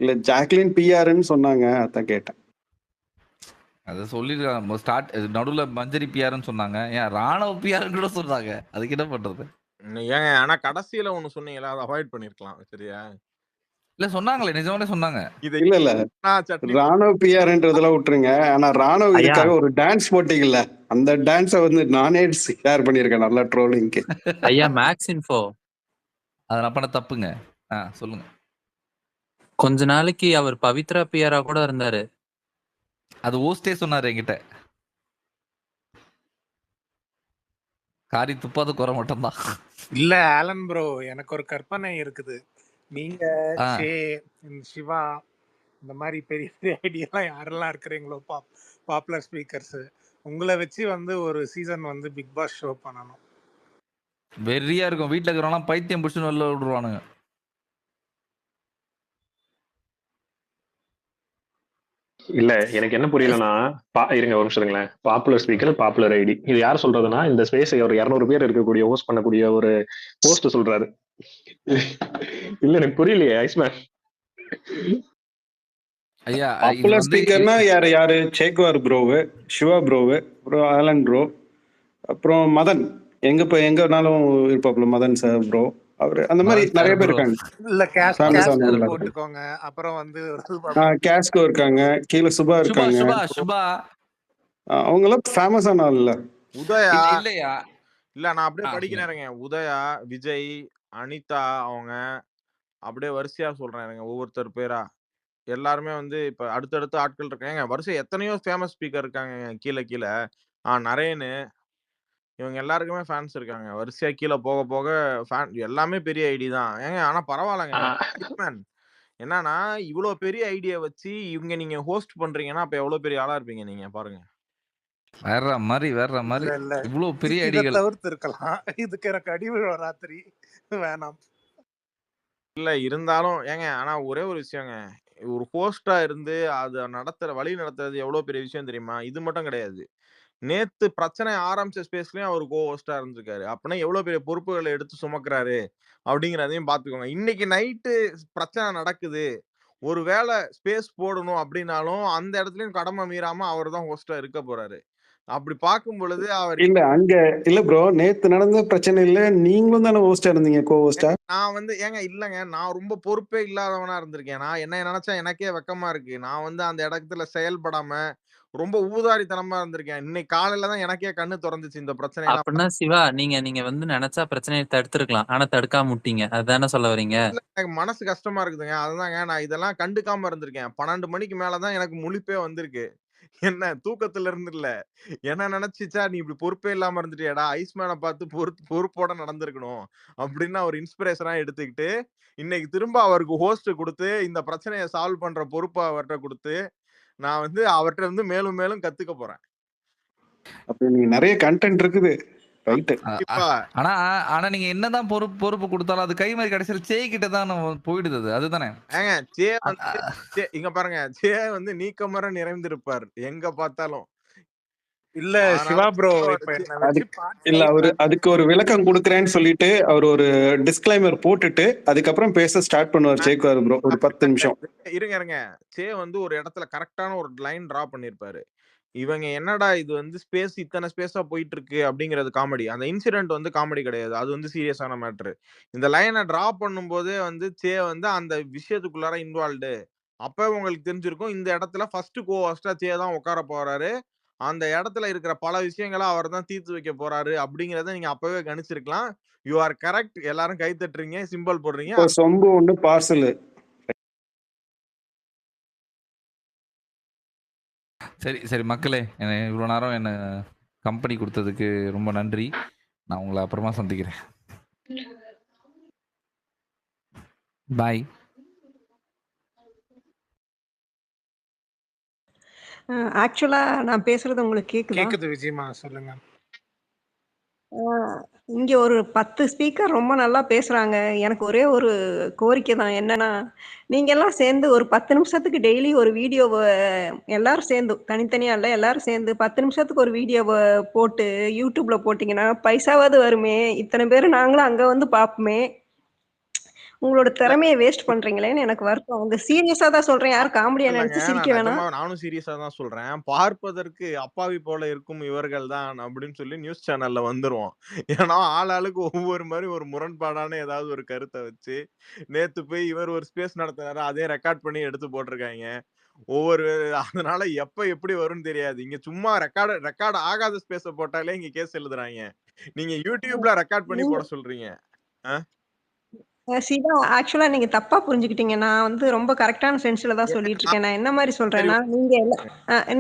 இல்ல ஜாக்லின் பிஆர்ன்னு சொன்னாங்க, அதான் கேட்டேன். அதை சொல்லிருக்காங்க ஸ்டார்ட் நடுவுல மஞ்சரி பிஆர்ன்னு சொன்னாங்க. ஏன் ராணுவ பிஆர்ன்னு கூட சொன்னாங்க. அதுக்கு என்ன பண்றது? ஏங்க ஆனா கடைசியில ஒண்ணு சொன்னீங்களா, அதை அவாய்ட் பண்ணிருக்கலாம். சரியா? இல்ல சொன்னாங்களே, நிஜமாவே சொன்னாங்க. இல்ல ராணுவ பிஆர்ன்றதெல்லாம் விட்டுருங்க. ஆனா ராணுவ இதுக்காக ஒரு டான்ஸ் போட்டீங்கல்ல, அந்த டான்ஸை வந்து நானே ஷேர் பண்ணியிருக்கேன் நல்லா ட்ரோலிங்க்கு. ஐயா மேக்ஸ் இன்ஃபோ அதை நான் பண்ண தப்புங்க. சொல்லுங்க. கொஞ்ச நாளைக்கு அவர் பவித்ரா பிஆரா கூட இருந்தாரு. அது ஓஸ்டே சொன்னாரு என்கிட்ட. காரி துப்பாத குறை மட்டும் தான். இல்ல ஆலன் ப்ரோ, எனக்கு ஒரு கற்பனை இருக்குது. நீங்க சிவா இந்த மாதிரி பெரிய பெரிய ஐடியாலாம் யாரெல்லாம் இருக்கிறீங்களோ பாப்புலர் ஸ்பீக்கர்ஸ், உங்களை வச்சு வந்து ஒரு சீசன் வந்து பிக் பாஸ் ஷோ பண்ணணும். வெறியா இருக்கும். வீட்டுல இருக்கிறவங்க பைத்தியம் பிடிச்சு வெளில விடுவானுங்க. இல்ல எனக்கு என்ன புரியலன்னா, இருங்க ஒரு நிமிஷம் இருங்களேன். பாப்புலர் ஸ்பீக்கர், பாப்புலர் ஐடி, இது யார் சொல்றதுன்னா இந்த ஸ்பேஸ் ஒரு 200 பேர் இருக்கக்கூடிய ஹோஸ்ட் பண்ணக்கூடிய ஒரு ஹோஸ்ட் சொல்றாரு. இல்ல எனக்கு புரியலையே ஐஸ்மேன். ஐயா பாப்புலர் ஸ்பீக்கர்னா யாரு? சேக்வார் ப்ரோவு, சிவா ப்ரோவு, அப்புறம் ஆலன் ப்ரோ, அப்புறம் மதன். எங்கனாலும் இருப்பாப்ல மதன் சார் ப்ரோ. அவரு அந்த மாதிரி நிறைய பேர் இருக்காங்க. இல்ல போட்டுக்கோங்க. அப்புறம் வந்து கேஸ்கோ இருக்காங்க, கீழே சுபா இருக்காங்க. அவங்க எல்லாம் ஃபேமஸான ஆள் இல்ல. உதயா இல்லையா? இல்ல நான் அப்படியே படிக்கிறேன். உதயா, விஜய், அனிதா, அவங்க அப்படியே வரிசையா சொல்றேன் ஒவ்வொருத்தர் பேரா. எல்லாருமே வந்து இப்ப அடுத்தடுத்த ஆட்கள் இருக்காங்க. வரிசை எத்தனையோ ஃபேமஸ் ஸ்பீக்கர் இருக்காங்க கீழே. நரேனு, இவங்க எல்லாருக்குமே ஃபேன்ஸ் இருக்காங்க. வரிசையா கீழே போக போக ஃபேன் எல்லாமே பெரிய ஐடி தான். ஆனா பரவாயில்லங்க. என்னன்னா இவ்வளவு பெரிய ஐடியா வச்சு இவங்க நீங்க ஹோஸ்ட் பண்றீங்கன்னா அப்ப எவ்வளவு பெரிய ஆளா இருப்பீங்க நீங்க பாருங்க. வேற மாதிரி இவ்வளவு பெரிய ஐடியாக்கள் தவிர்த்து இருக்கலாம். இதுக்கு எனக்கு அடிவிழ ராத்திரி வேணாம். இல்ல இருந்தாலும் ஆனா ஒரே ஒரு விஷயங்க, ஒரு ஹோஸ்டா இருந்து அதை வழி நடத்துறது எவ்வளவு பெரிய விஷயம் தெரியுமா? இது மட்டும் கிடையாது. நேத்து பிரச்சனை ஆரம்பிச்ச ஸ்பேஸ்லயும் அவர் கோ ஹோஸ்டா இருந்திருக்காரு. அப்படின்னா எவ்வளவு பெரிய பொறுப்புகளை எடுத்து சுமக்குறாரு அப்படிங்கிறதையும் பாத்துக்கோங்க. இன்னைக்கு நைட்டு பிரச்சனை நடக்குது, ஒரு வேளை ஸ்பேஸ் போடணும் அப்படின்னாலும் அந்த இடத்துலயும் கடமை மீறாம அவர் தான் ஹோஸ்டா இருக்க போறாரு. அப்படி பார்க்கும் பொழுது அவர் இல்ல ப்ரோ, நேத்து நடந்த பிரச்சனை இல்ல, நீங்களும் தானே ஹோஸ்டா இருந்தீங்க, கோ ஹோஸ்டா. நான் வந்து இல்லங்க, நான் ரொம்ப பொறுப்பே இல்லாதவனா இருந்திருக்கேன். நான் என்ன நினைச்சா எனக்கே வெக்கமா இருக்கு. நான் வந்து அந்த இடத்துல செயல்படாம ரொம்ப ஊதாரித்தனமா இருந்திருக்கேன். இன்னைக்கு காலையில தான் எனக்கே கண்ணு திறந்துச்சு இந்த பிரச்சனை. அப்படின்னா சிவா, நீங்க வந்து நினைச்சா பிரச்சனையை தடுத்திருக்கலாம், ஆனா தடுக்காம விட்டீங்க. அதுதானே சொல்ல வரீங்க? எனக்கு மனசு கஷ்டமா இருக்குதுங்க. அதுதாங்க நான் இதெல்லாம் கண்டுக்காம இருந்திருக்கேன். 12 மணிக்கு மேலதான் எனக்கு முழிப்பே வந்திருக்கு. என்ன தூக்கத்துல இருந்து இல்ல. என்ன நினைச்சுச்சா நீ இப்படி பொறுப்பே இல்லாம இருந்துட்டியாடா, ஐஸ்மேனை பார்த்து பொறுப்போட நடந்திருக்கணும் அப்படின்னு ஒரு இன்ஸ்பிரேஷனா எடுத்துக்கிட்டு இன்னைக்கு திரும்ப அவருக்கு ஹோஸ்ட் கொடுத்து இந்த பிரச்சனையை சால்வ் பண்ற பொறுப்பை அவர்கிட்ட கொடுத்து நான் வந்து அவர்கிட்ட இருந்து மேலும் மேலும் கத்துக்க போறேன். அப்ப நீங்க நிறைய கண்டென்ட் இருக்குது. ஆனா நீங்க என்னதான் பொறுப்பு கொடுத்தாலும் அது கை மாதிரி கடைசியில் சே கிட்ட தான் போயிடுது. அதுதானே இங்க பாருங்க, சே வந்து நீக்கமர நிறைந்திருப்பார் எங்க பார்த்தாலும். இல்ல சிவா ப்ரோ, இல்ல அவரு அதுக்கு ஒரு விளக்கம் கொடுக்கறேன்னு சொல்லிட்டு அவர் ஒரு டிஸ்க்ளைமர் போட்டுட்டு அதுக்கப்புறம் பேச ஸ்டார்ட் பண்ணுவார் சேக்வார் ப்ரோ. ஒரு 10 நிமிஷம் இருங்க. சே வந்து ஒரு இடத்துல கரெக்டான ஒரு லைன் டிரா பண்ணிருப்பாரு. இவங்க என்னடா இது வந்து ஸ்பேஸ் இத்தனை ஸ்பேஸா போயிட்டு இருக்கு அப்படிங்கிறது காமெடி. அந்த இன்சிடென்ட் வந்து காமெடி கிடையாது, அது வந்து சீரியஸான மேட்ரு. இந்த லைனை டிரா பண்ணும் போதே வந்து சே வந்து அந்த விஷயத்துக்குள்ளார இன்வால்வ்டு. அப்ப உங்களுக்கு தெரிஞ்சிருக்கும் இந்த இடத்துல ஃபர்ஸ்ட் கோ ஹோஸ்டா சே தான் உட்கார போறாரு, அந்த இடத்துல இருக்கிற பல விஷயங்களை அவர் தான் தீர்த்து வைக்க போறாரு அப்படிங்கறத நீங்க அப்பவே கணிச்சிருக்கலாம். You are correct. எல்லாரும் கை தட்டுறீங்க, சிம்பிள் போடுறீங்க. சொம்பு ஒண்ணு பார்சல். சரி மக்களே, இவ்வளவு நேரம் என்ன கம்பெனி கொடுத்ததுக்கு ரொம்ப நன்றி. நான் உங்களை அப்புறமா சந்திக்கிறேன். பாய். ஆக்சுவலா நான் பேசுறது உங்களுக்கு கேக்குதா? கேக்குது விஜயமா, சொல்லுங்க. ஆ, இங்க ஒரு 10 ஸ்பீக்கர் ரொம்ப நல்லா பேசுறாங்க. எனக்கு ஒரே ஒரு கோரிக்கை தான். என்னன்னா, நீங்க எல்லாம் சேர்ந்து ஒரு 10 நிமிஷத்துக்கு டெய்லி ஒரு வீடியோவ எல்லாரும் சேர்ந்து, தனித்தனியா இல்ல, எல்லாரும் சேர்ந்து 10 நிமிஷத்துக்கு ஒரு வீடியோவ போட்டு யூடியூப்ல போட்டீங்கன்னா, பைசாவாவது வருமே! இத்தன பேரு நாங்களும் அங்க வந்து பார்ப்போமே! உங்களோட இல்ல திறமைய வேஸ்ட் பண்றீங்களேன்னு எனக்கு வருத்தம். உங்க சீரியஸா தான் சொல்றேன். யாரும் காமெடியா இல்லங்க. நெனச்சு சிரிக்க நான் வேணாம். நிஜமா நானும் சீரியஸா தான் சொல்றேன். பார்ப்பதற்கு அப்பாவி போல இருக்கும் இவர்கள் தான் அப்படின்னு சொல்லி நியூஸ் சேனல்ல வந்துருவோம். ஏன்னா, ஆளாளுக்கு ஒவ்வொரு மாரி ஒரு முரண்பாடான ஏதாவது ஒரு கருத்த வச்சு, நேத்து போய் இவர் ஒரு ஸ்பேஸ் நடத்துனாரு. அதையும் ரெக்கார்ட் பண்ணி எடுத்து போட்டுருக்காய்ங்க. ஒவ்வொரு அதனால எப்ப எப்படி வரும்னு தெரியாது. இங்க சும்மா ரெக்கார்ட் ஆகாத ஸ்பேஸ போட்டாலே இங்க கேஸ் எழுதுறாய்ங்க. நீங்க YouTubeல ரெக்கார்ட் பண்ணி நீங்க போட சொல்றீங்க. ஆ? சிவா, ஆக்சுவலா நீங்க தப்பா புரிஞ்சுக்கிட்டீங்க. நான் வந்து ரொம்ப கரெக்ட்டான சென்ஸ்ல தான் சொல்லிட்டு இருக்கேன். நான் என்ன மாரி சரி. சொல்றேன்னா, நீங்க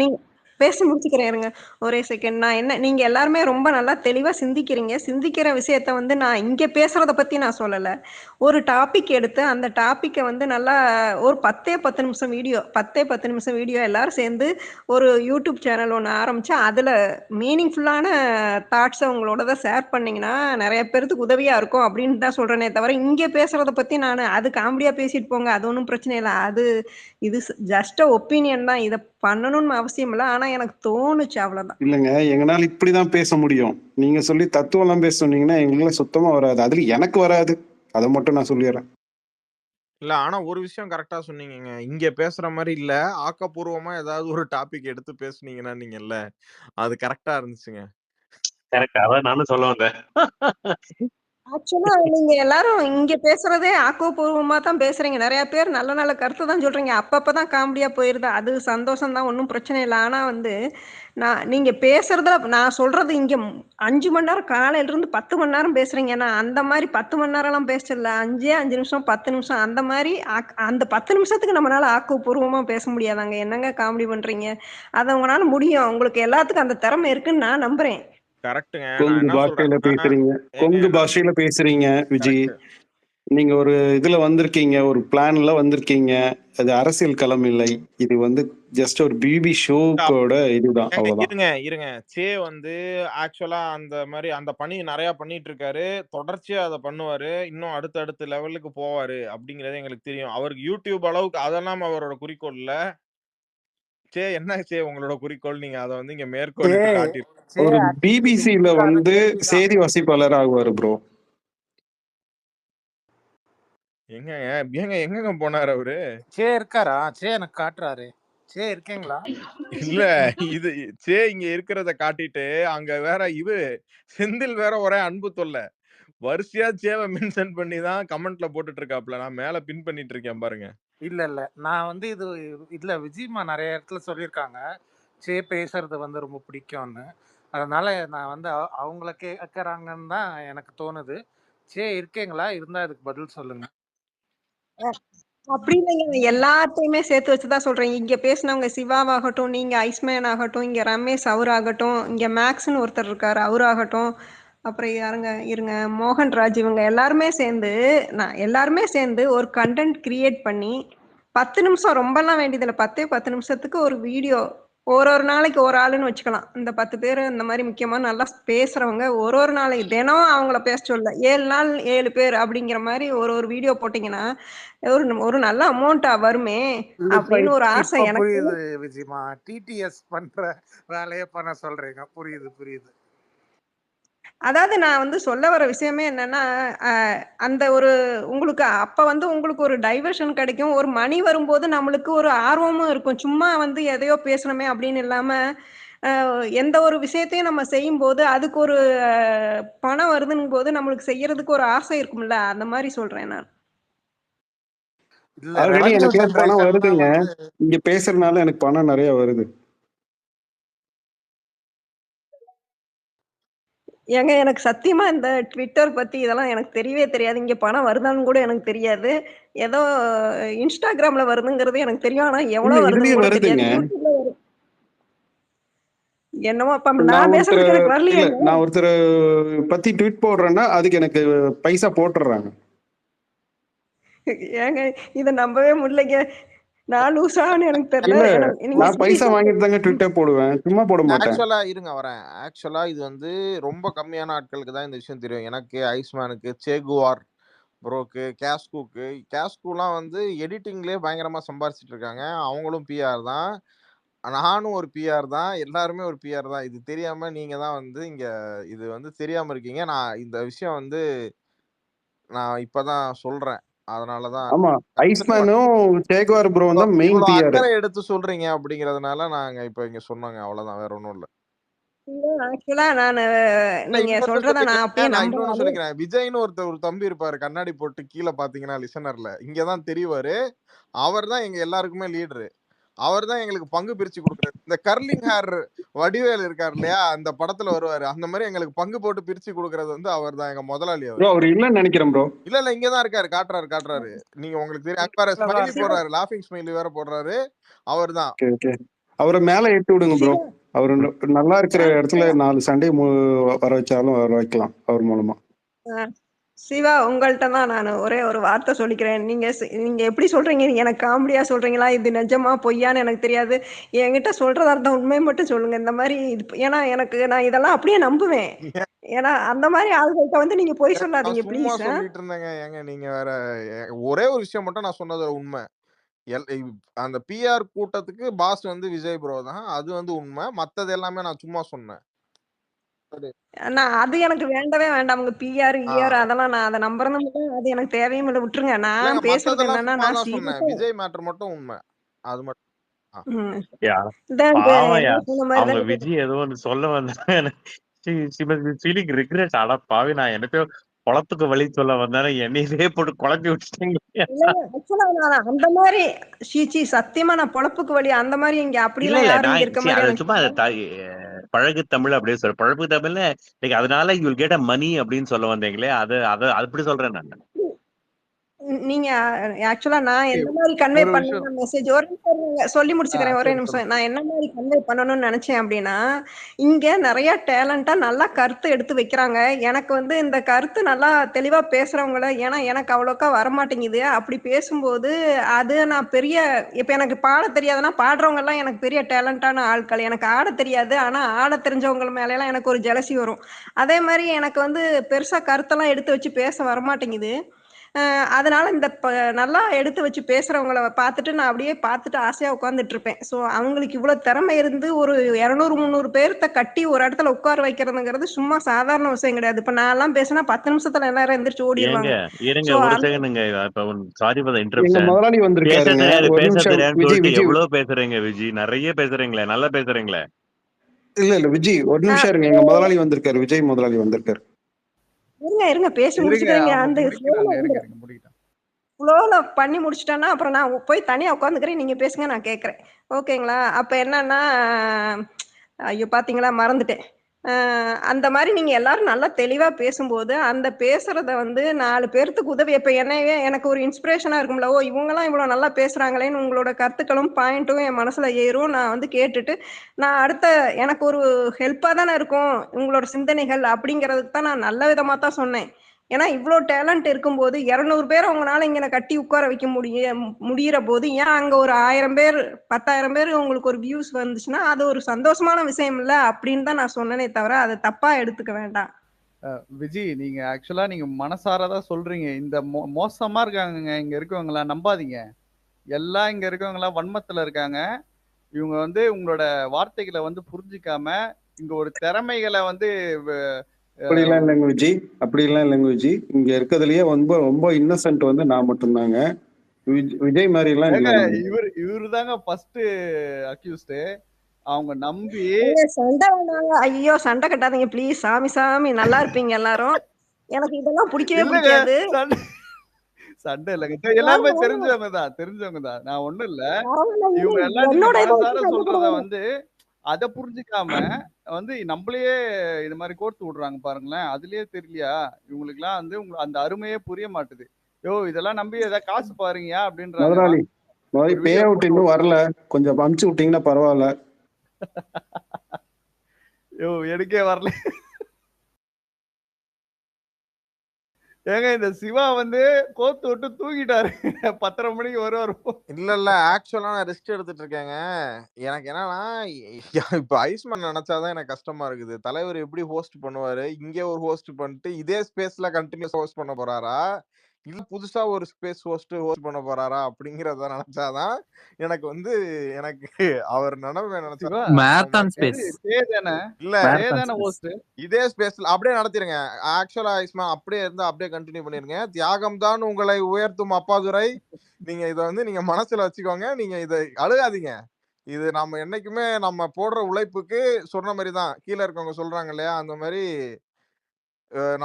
நீங்க பேசி முடிச்சுக்கிறேன் இருங்க. ஒரே செகண்ட். நான் என்ன நீங்க எல்லாருமே ரொம்ப நல்லா தெளிவா சிந்திக்கிறீங்க. சிந்திக்கிற விஷயத்த வந்து நான் இங்க பேசுறத பத்தி நான் சொல்லல. ஒரு டாபிக் எடுத்து அந்த டாபிக்க வந்து நல்லா ஒரு 10 நிமிஷம் வீடியோ 10 நிமிஷம் வீடியோ எல்லாரும் சேர்ந்து ஒரு யூடியூப் சேனல் ஒண்ணு ஆரம்பிச்சு, அதுல மீனிங்ஃபுல்லான தாட்ஸ உங்களோடத ஷேர் பண்ணீங்கன்னா, நெறைய பேருக்கு உதவியா இருக்கும் அப்படின்னு தான் சொல்றேனே தவிர, இங்க பேசுறத பத்தி நானு அது காமெடியா பேசிட்டு போங்க. அது ஒண்ணும் பிரச்சனை இல்ல. இது ஜஸ்ட் ஒப்பீனியன் தான். இத பண்ணணும்னு அவசியம் இல்ல. ஆனா எனக்கு தோணுச்சு அவ்வளவுதான். இல்லங்க, எங்கனால இப்படிதான் பேச முடியும். நீங்க சொல்லி தத்துவம்லாம் பேச சொன்னீங்கன்னா எங்களால சுத்தமா வராது. அதுல எனக்கு வராது. அத மட்டும் நான் சொல்லிடுறேன். இல்ல. ஆனா ஒரு விஷயம் கரெக்ட்டா சொன்னீங்கங்க. இங்க பேசுற மாரி இல்ல. ஆக்கப்பூர்வமா ஏதாவது ஒரு டாபிக் எடுத்து பேசுனீங்கன்னா நீங்கல்ல, அது கரெக்ட்டா இருந்துச்சுங்க. கரெக்ட். அதான் நானும் சொல்ல வந்தேன். ஆக்சுவலா நீங்க எல்லாரும் இங்க பேசுறதே ஆக்கப்பூர்வமா தான் பேசுறீங்க. நெறைய பேர் நல்ல நல்ல கருத்து தான் சொல்றீங்க. அப்பப்ப தான் காமெடியா போயிருது. அது சந்தோஷம் தான். ஒண்ணும் பிரச்சனை இல்ல. ஆனா வந்து நீங்க பேசுறத நான் சொல்றது இங்க 5 மணி நேரம் காலையில இருந்து 10 மணி நேரம் பேசுறீங்க. நான் அந்த மாரி 10 மணி நேரம்லாம் பேசல. 5 நிமிஷம், 10 நிமிஷம் அந்த மாரி அந்த 10 நிமிஷத்துக்கு நம்மனால ஆக்கப்பூர்வமா பேச முடியாதாங்க. என்னங்க காமெடி பண்றீங்க? அத உங்கனால முடியும். உங்களுக்கு எல்லாத்துக்கும் அந்த திறமை இருக்குன்னு நான் நம்புறேன். கரெக்ட்டுங்க. நான் கொங்கு என்ன பாஷையில சொல்றேன்னா, பேசுறீங்க. ஏங்க கொங்கு நான் பாஷையில பேசுறீங்க விஜி. கரெக்ட்டு. நீங்க ஒரு இதுல வந்திருக்கீங்க. ஒரு பிளான்ல வந்திருக்கீங்க. அது அரசியல் களம் இல்லை. இது வந்து ஜஸ்ட் ஒரு பிபி ஷோக்கோட இதுதான். ஏங்க அவ்வளவுதான். இருங்க. சே வந்து ஆக்சுவலா அந்த மாரி அந்த பணி நெறைய பண்ணிட்டு இருக்காரு. தொடர்ச்சியா அத பண்ணுவாரு. இன்னும் அடுத்த லெவலுக்கு போவாரு அப்படிங்கிறது எங்களுக்கு தெரியும். அவருக்கு YouTube அளவுக்கு அதெல்லாம் அவரோட குறிக்கோள் இல்ல. என்ன உங்களோட குறிக்கோள்? நீங்க அத வந்து இங்க சே மேற்கோளிட்டு காட்டி சே ஒரு ஆக்சுவலி பிபிசில உங்களுக்கான வந்து கேள்விதான். செய்தி வாசிப்பாளர் ஆகுவாரு ப்ரோ. எங்கங்க போனாரு அவரு? சே இருக்காரா? சே எனக்கு காட்டுறாரு. சே இருக்கீங்களா? இல்ல. இது இங்க இருக்கிறத காட்டிட்டு, அங்க வேற செந்தில் வேற ஒரே அன்பு தொல்ல. வரிசையா சேவ மென்ஷன் பண்ணி தான் கமெண்ட்ல போட்டுட்டு இருக்காப்ல. நான் மேல பின் பண்ணிட்டு இருக்கேன் பாருங்க. இல்ல. நான் வந்து இதுல விஜயம்மா நெறைய இடத்துல சொல்லியிருக்காங்க. சே பேசுறது வந்து ரொம்ப பிடிக்கும்னு. அதனால நான் வந்து அவங்கள கேட்கறாங்கன்னு தான் எனக்கு தோணுது. சே இருக்கீங்களா? இருந்தா அதுக்கு பதில் சொல்லுங்க. அ அப்படி இல்லைங்க. எல்லாத்தையுமே சேர்த்து வச்சு தான் சொல்றேன். இங்க பேசினவங்க சிவாவாகட்டும், நீங்க ஐஸ்மேன் ஆகட்டும், இங்க ரமேஷ் அவராகட்டும், இங்க மேக்ஸ்ன்னு ஒருத்தர் இருக்காரு அவராகட்டும், அப்புறம் யாருங்க இருங்க மோகன்ராஜ் இவங்க எல்லாருமே சேர்ந்து ஒரு கண்டென்ட் கிரியேட் பண்ணி 10 நிமிஷம் ரொம்பலாம் வேண்டியதில்ல. 10 நிமிஷத்துக்கு ஒரு வீடியோ ஒரு நாளைக்கு ஒரு ஆளுன்னு வச்சுக்கலாம். இந்த 10 பேரு இந்த மாரி முக்கியமா நல்லா பேசுறவங்க ஒரு நாளைக்கு தினம் அவங்கள பேச சொல்லல. 7 நாள் 7 பேர் அப்படிங்கிற மாரி ஒரு வீடியோ போட்டீங்கன்னா, ஒரு நல்ல அமௌண்ட்டா வருமே! இப்ப அப்படின்னு ஒரு ஆசை இப்ப எனக்கு. புரியுது விஜயம்மா. டிடிஎஸ் பண்ற வேலைய பண்ண சொல்றீங்க. புரியுது. அதாவது நான் வந்து சொல்ல வர விஷயமே என்னன்னா, அ அந்த ஒரு உங்களுக்கு ஒரு டைவர்ஷன் கிடைக்கும். ஒரு மணி வரும்போது நம்மளுக்கு ஒரு ஆர்வமும் இருக்கும். சும்மா வந்து எதையோ பேசணுமே அப்படின்னு இல்லாம, அ எந்த ஒரு விஷயத்தையும் நம்ம செய்யும்போது, அதுக்கு ஒரு பணம் வருதுங்கும்போது, நம்மளுக்கு செய்யறதுக்கு ஒரு ஆசை இருக்கும்ல. அந்த மாரி சொல்றேன் நான். இல்ல ஆல்ரெடி ரெவென்யூ எனக்கெல்லாம் பணம் ஜெனரேஷன் தான் வருதுங்க. வந்து இங்க பேசுறதுனால எனக்கு பணம் நிறைய வருது. ஏங்க எனக்கு சத்தியமா இந்த ட்விட்டர் பத்தி இதெல்லாம் எனக்கு தெரியவே தெரியாது. இங்க பணம் வருதான்னு கூட எனக்கு தெரியாது. ஏதோ இன்ஸ்டாகிராம்ல வருதுங்கிறது எனக்கு தெரியும். ஆனா இல்ல எவ்வளோ இதுலயே வருதுன்னு கூட வருதுங்க. தெரியாது. யூடியூப்ல என்னமோ அப்ப நான் நான் ஒருத்தர் பேசுறதுக்கு எனக்கு இல்ல வரலையேங்க. நான் ஒருத்தர் பத்தி ட்வீட் போடுறேன்னா அதுக்கு எனக்கு பைசா போட்டுடுறாங்க. ஏங்க இத நம்பவே முடியலைங்க. நான் லூசான்னு எனக்கு தெரியல. இல்ல நீங்க நான் பைசா சீரியஸா வாங்கிட்டு தாங்க ட்விட்டர் போடுவேன், சும்மா போட மாட்டேன். ஆக்சுவலா இருங்க வரேன். ஆக்சுவலா இது வந்து ரொம்ப கம்மியான ஆட்களுக்கு தான் இந்த விஷயம் தெரியும். எனக்கு, ஐஸ்மேனுக்கு, சேகுவார் ப்ரோக்கு, கேஸ்குலாம் வந்து எடிட்டிங்லயே பயங்கரமா சம்பாரிச்சுட்டு இருக்காங்க. அவங்களும் பிஆர் தான். நானும் ஒரு பிஆர் தான். எல்லாருமே ஒரு பிஆர் தான். இது தெரியாம நீங்க தான் வந்து இங்க இது வந்து தெரியாம இருக்கீங்க. நான் இந்த விஷயம் வந்து நான் இப்பதான் சொல்றேன். அதனால தான் ஆமா, ஐஸ்மேனும் சேகுவார் ப்ரோ தான் மெயின் இவ்வளோ பிஆர். அக்கறை எடுத்து சொல்றீங்க அப்படிங்கிறதுனால நாங்க இப்ப இங்க சொன்னோங்க. அவ்வளவுதான், வேற ஒண்ணும் இல்ல. ஆக்சுவலா நானு நீங்க இன்னொன்னு சொல்றத நான் அப்படியே சொல்லிக்கிறேன். நான் இன்னொன்னு நம்புறேன். சொல்லிக்கிறேன். விஜய்னு ஒரு தம்பி இருப்பாரு. கண்ணாடி போட்டு கீழ பாத்தீங்கன்னா லிசனர்ல. இங்க தான் தெரிவாரு. அவர் தான் எங்க எல்லாருக்குமே லீடரு. அவர் தான் எங்களுக்கு பங்கு பிரிச்சு கொடுக்குறாரு. இந்த கர்லிங் ஹேர் வடிவேல் இருக்காரு இல்லையா, அந்த படத்துல வருவாரு. அந்த மாதிரி எங்களுக்கு பங்கு போட்டு பிரிச்சு கொடுக்கறது வந்து அவர் தான், எங்க முதலாளி அவர். ப்ரோ அவர் இல்லன்னு நினைக்கிறேன் ப்ரோ. இல்ல இங்க தான் இருக்காரு. காட்டுறாரு. நீங்க உங்களுக்கு தெரியும். அக்பார ஸ்மைலி போடுறாரு. லாஃபிங் ஸ்மைலி வேற போடுறாரு. அவர் தான். ஓகே ஓகே, அவரை மேல ஏற்றி விடுங்க ப்ரோ. அவர் நல்லா இருக்கிற இடத்துல 4 சண்டே வர வச்சாலும் வர வைக்கலாம் அவர் மூலமா. சிவா, உங்கள்கிட்ட தான் நான் ஒரே ஒரு வார்த்தை சொல்லிக்கிறேன். நீங்க எப்படி சொல்றீங்க? எனக்கு காமெடியா சொல்றீங்களா, இது நிஜமா பொய்யான்னு எனக்கு தெரியாது. என்கிட்ட சொல்றதா இருந்தா உண்மையை மட்டும் சொல்லுங்க. இந்த மாதிரி ஏன்னா நான் இதெல்லாம் அப்படியே நம்புவேன். ஏன்னா அந்த மாதிரி ஆளுகள்கிட்ட வந்து நீங்க பொய் சொல்லாதீங்க சும்மா ப்ளீஸ். சொல்லிட்டு இருந்தேங்க. ஏங்க நீங்க வேற. ஒரே ஒரு விஷயம் மட்டும் நான் சொன்னது உண்மை. அந்த பிஆர் கூட்டத்துக்கு பாஸ் வந்து விஜய் ப்ரோ தான். அது வந்து உண்மை. மத்தது எல்லாமே நான் சும்மா சொன்னேன். அது எனக்கு வேண்டவே வேண்டாம். பிஆர் இஆர் அதெல்லாம் நான் அதை நம்புறதும் இல்லை. அது எனக்கு தேவையும் இல்லை, விட்டுருங்க. நான் பேசுறது என்னன்னா, நான் சொன்னேன் விஜய் மேட்டர் மட்டும் உண்மை. அது மட்டும். அவங்க விஜய் ஏதோ ஒன்று சொல்ல வந்தாங்க. Feeling regret. அட பாவி, நான் என்னத்தையோ குளத்துக்கு வழி சொல்ல வந்தானே என்னையே போட்டு குழப்பி விட்டுட்டீங்க. அந்த மாதிரி சத்தியமா நான் பொழப்புக்கு வழி அந்த மாதிரி இங்க அப்படிலாம் யாரும் இருக்க மாதிரி. சும்மா பழகு தமிழ் அப்படியே சொல்ற பழகு தமிழ்ல அதனால யூ வில் கெட் அ மணி அப்படின்னு சொல்ல வந்தீங்களே, அது அப்படி சொல்றேன் நான். நீங்க ஆக்சுவலா நான் என்ன மாதிரி கன்வே பண்ண மெசேஜ் ஒரு நிமிஷம் சொல்லி முடிச்சுக்கிறேன். ஒரே நிமிஷம். நான் என்ன மாதிரி கன்வே பண்ணணும்னு நினைச்சேன் அப்படின்னா, இங்க நிறைய டேலண்டா நல்லா கருத்து எடுத்து வைக்கிறாங்க. எனக்கு வந்து இந்த கருத்து நல்லா தெளிவா பேசுறவங்கள, ஏன்னா எனக்கு அவ்வளோக்கா வரமாட்டேங்குது. அப்படி பேசும்போது அது நான் இப்ப எனக்கு பாட தெரியாதுன்னா பாடுறவங்க எல்லாம் எனக்கு பெரிய டேலண்டான ஆட்கள். எனக்கு ஆட தெரியாது, ஆனா ஆட தெரிஞ்சவங்க மேல எல்லாம் எனக்கு ஒரு ஜெலசி வரும். அதே மாதிரி எனக்கு வந்து பெருசா கருத்தெல்லாம் எடுத்து வச்சு பேச வரமாட்டேங்குது. அதனால நல்லா எடுத்து வச்சு பேசுறவங்கள பார்த்துட்டு நான் அப்படியே பார்த்துட்டு ஆசையா உட்கார்ந்துட்டு இருப்பேன். ஸோ அவங்களுக்கு இவ்வளவு திறமை இருந்து ஒரு 200-300 பேர்த்த கட்டி ஒரு இடத்துல உட்கார வைக்கிறதுங்கிறது சும்மா சாதாரண விஷயம் கிடையாது. இப்ப நான் எல்லாம் பேசினா 10 நிமிஷத்துல எல்லாரும் எந்திரிச்சு ஓடிடுவாங்க. ஒரு second. Sorry for the interruption. முதலாளி வந்திருக்காருங்க. எவ்வளவு பேசுறீங்க விஜய்? நிறைய பேசுறீங்களே, நல்லா பேசுறீங்களே. இல்ல விஜய் ஒரு நிமிஷம் இருங்க. எங்க முதலாளி வந்திருக்காரு. விஜய் முதலாளி வந்திருக்காரு. இருங்க பேசி முடிச்சுக்கிறேங்க. அந்த ஃப்ளோல பண்ணி முடிச்சுட்டேன்னா அப்புறம் நான் போய் தனியா உட்காந்துக்கிறேன். நீங்க பேசுங்க, நான் கேட்கறேன். ஓகேங்களா? அப்ப என்னன்னா, ஐயோ பாத்தீங்களா மறந்துட்டேன். அந்த மாதிரி நீங்க எல்லாரும் நல்லா தெளிவா பேசும்போது அந்த பேசுறத வந்து 4 பேர்த்துக்கு உதவி. இப்ப எனக்கு ஒரு இன்ஸ்பிரேஷனா இருக்கும்ல, ஓ இவங்கெல்லாம் இவ்வளவு நல்லா பேசுறாங்களேன்னு உங்களோட கருத்துக்களும் பாயிண்ட்டும் என் மனசுல ஏறும். நான் வந்து கேட்டுட்டு நான் அடுத்த எனக்கு ஒரு ஹெல்ப்பா தானே இருக்கும் உங்களோட சிந்தனைகள் அப்படிங்கிறதுக்கு தான் நான் நல்ல விதமா தான் சொன்னேன். ஏன்னா இவ்வளோ டேலண்ட் இருக்கும்போது 200 பேர் உங்களால இங்க கட்டி உட்கார வைக்க முடியற போது ஏன் அங்க ஒரு 1000 பேர் 10,000 பேர் உங்களுக்கு ஒரு வியூஸ் வந்துச்சுன்னா அது ஒரு சந்தோஷமான விஷயம் இல்ல அப்படின்னு தான் நான் சொன்னேனே தவிர அதை தப்பா எடுத்துக்க வேண்டாம். விஜய், நீங்க ஆக்சுவலா நீங்க மனசாரதான் சொல்றீங்க. இந்த மோசமா இருக்காங்க இங்க இருக்கவங்களா, நம்பாதீங்க. எல்லாம் இங்க இருக்கவங்களா வன்மத்துல இருக்காங்க. இவங்க வந்து உங்களோட வார்த்தைகளை வந்து புரிஞ்சுக்காம இங்க ஒரு திறமைகளை வந்து அப்படிலாம் இல்லைங்க விஜய். இங்க இருக்கிறதுலயே ரொம்ப ரொம்ப இன்னசென்ட் வந்து நான் மட்டும்தாங்க. விஜய் மாதிரி எல்லாம் இவரு தாங்க ஃபர்ஸ்ட் அக்யூஸ்ட். அவங்க நம்பி சண்டை வேணாங்க. ஐயோ சண்டை கட்டாதீங்க ப்ளீஸ். சாமி நல்லா இருப்பீங்க எல்லாரும். எனக்கு இதெல்லாம் பிடிக்கவே பிடிக்காது. சண்டை இல்லைங்க, எல்லாமே தெரிஞ்சவங்க தான். நான் ஒண்ணும் இல்ல, இவங்க எல்லாம் சொல்றத வந்து அதை புரிஞ்சுக்காம வந்து நம்மளையே இது மாதிரி கோர்த்து விடுறாங்க பாருங்களேன். அதுலயே தெரியலையா இவங்களுக்கு எல்லாம் வந்து அந்த அருமையே புரிய மாட்டுது. யோ இதெல்லாம் நம்பி ஏதாவது காசு பாருங்க அப்படின்றாங்க. பே அவுட் இன்னும் வரல, கொஞ்சம் அனுப்பிச்சு விட்டீங்கன்னா பரவாயில்ல. யோ எனக்கே வரல. ஏங்க இந்த சிவா வந்து கோத்து விட்டு தூங்கிட்டாரு. 10:30 மணிக்கு வருவாரு. இல்ல ஆக்சுவலா நான் ரெஸ்ட் எடுத்துட்டு இருக்கேங்க. எனக்கு என்னன்னா இப்ப ஐஸ்மேன் நினைச்சாதான் எனக்கு கஷ்டமா இருக்குது. தலைவர் எப்படி ஹோஸ்ட் பண்ணுவாரு? இங்க ஒரு ஹோஸ்ட் பண்ணிட்டு இதே ஸ்பேஸ்ல கண்டினியூஸ் ஹோஸ்ட் பண்ண போறாரா? இல்ல புதுசா ஒரு ஸ்பேஸ் ஹோஸ்ட் பண்ண போறாரா? அப்படிங்கறத நினைச்சாதான் எனக்கு வந்து எனக்கு அவர் நினைவை நினைச்சா சிவா மேரத்தான் ஸ்பேஸ் இல்ல சேதான ஹோஸ்ட். இதே ஸ்பேஸ்ல அப்படியே நடத்திருங்க. ஆக்சுவலா ஐஸ்மேன் அப்படியே இருந்தா அப்படியே கண்டினியூ பண்ணிருங்க. தியாகம் தான் உங்களை உயர்த்தும் அப்பாதுரை. நீங்க இத வந்து நீங்க மனசுல வச்சுக்கோங்க. நீங்க இத அழுகாதீங்க. இது நம்ம என்னைக்குமே நம்ம போடுற உழைப்புக்கு சொன்ன மாதிரி தான். கீழ இருக்கவங்க சொல்றாங்க இல்லையா? அந்த மாதிரி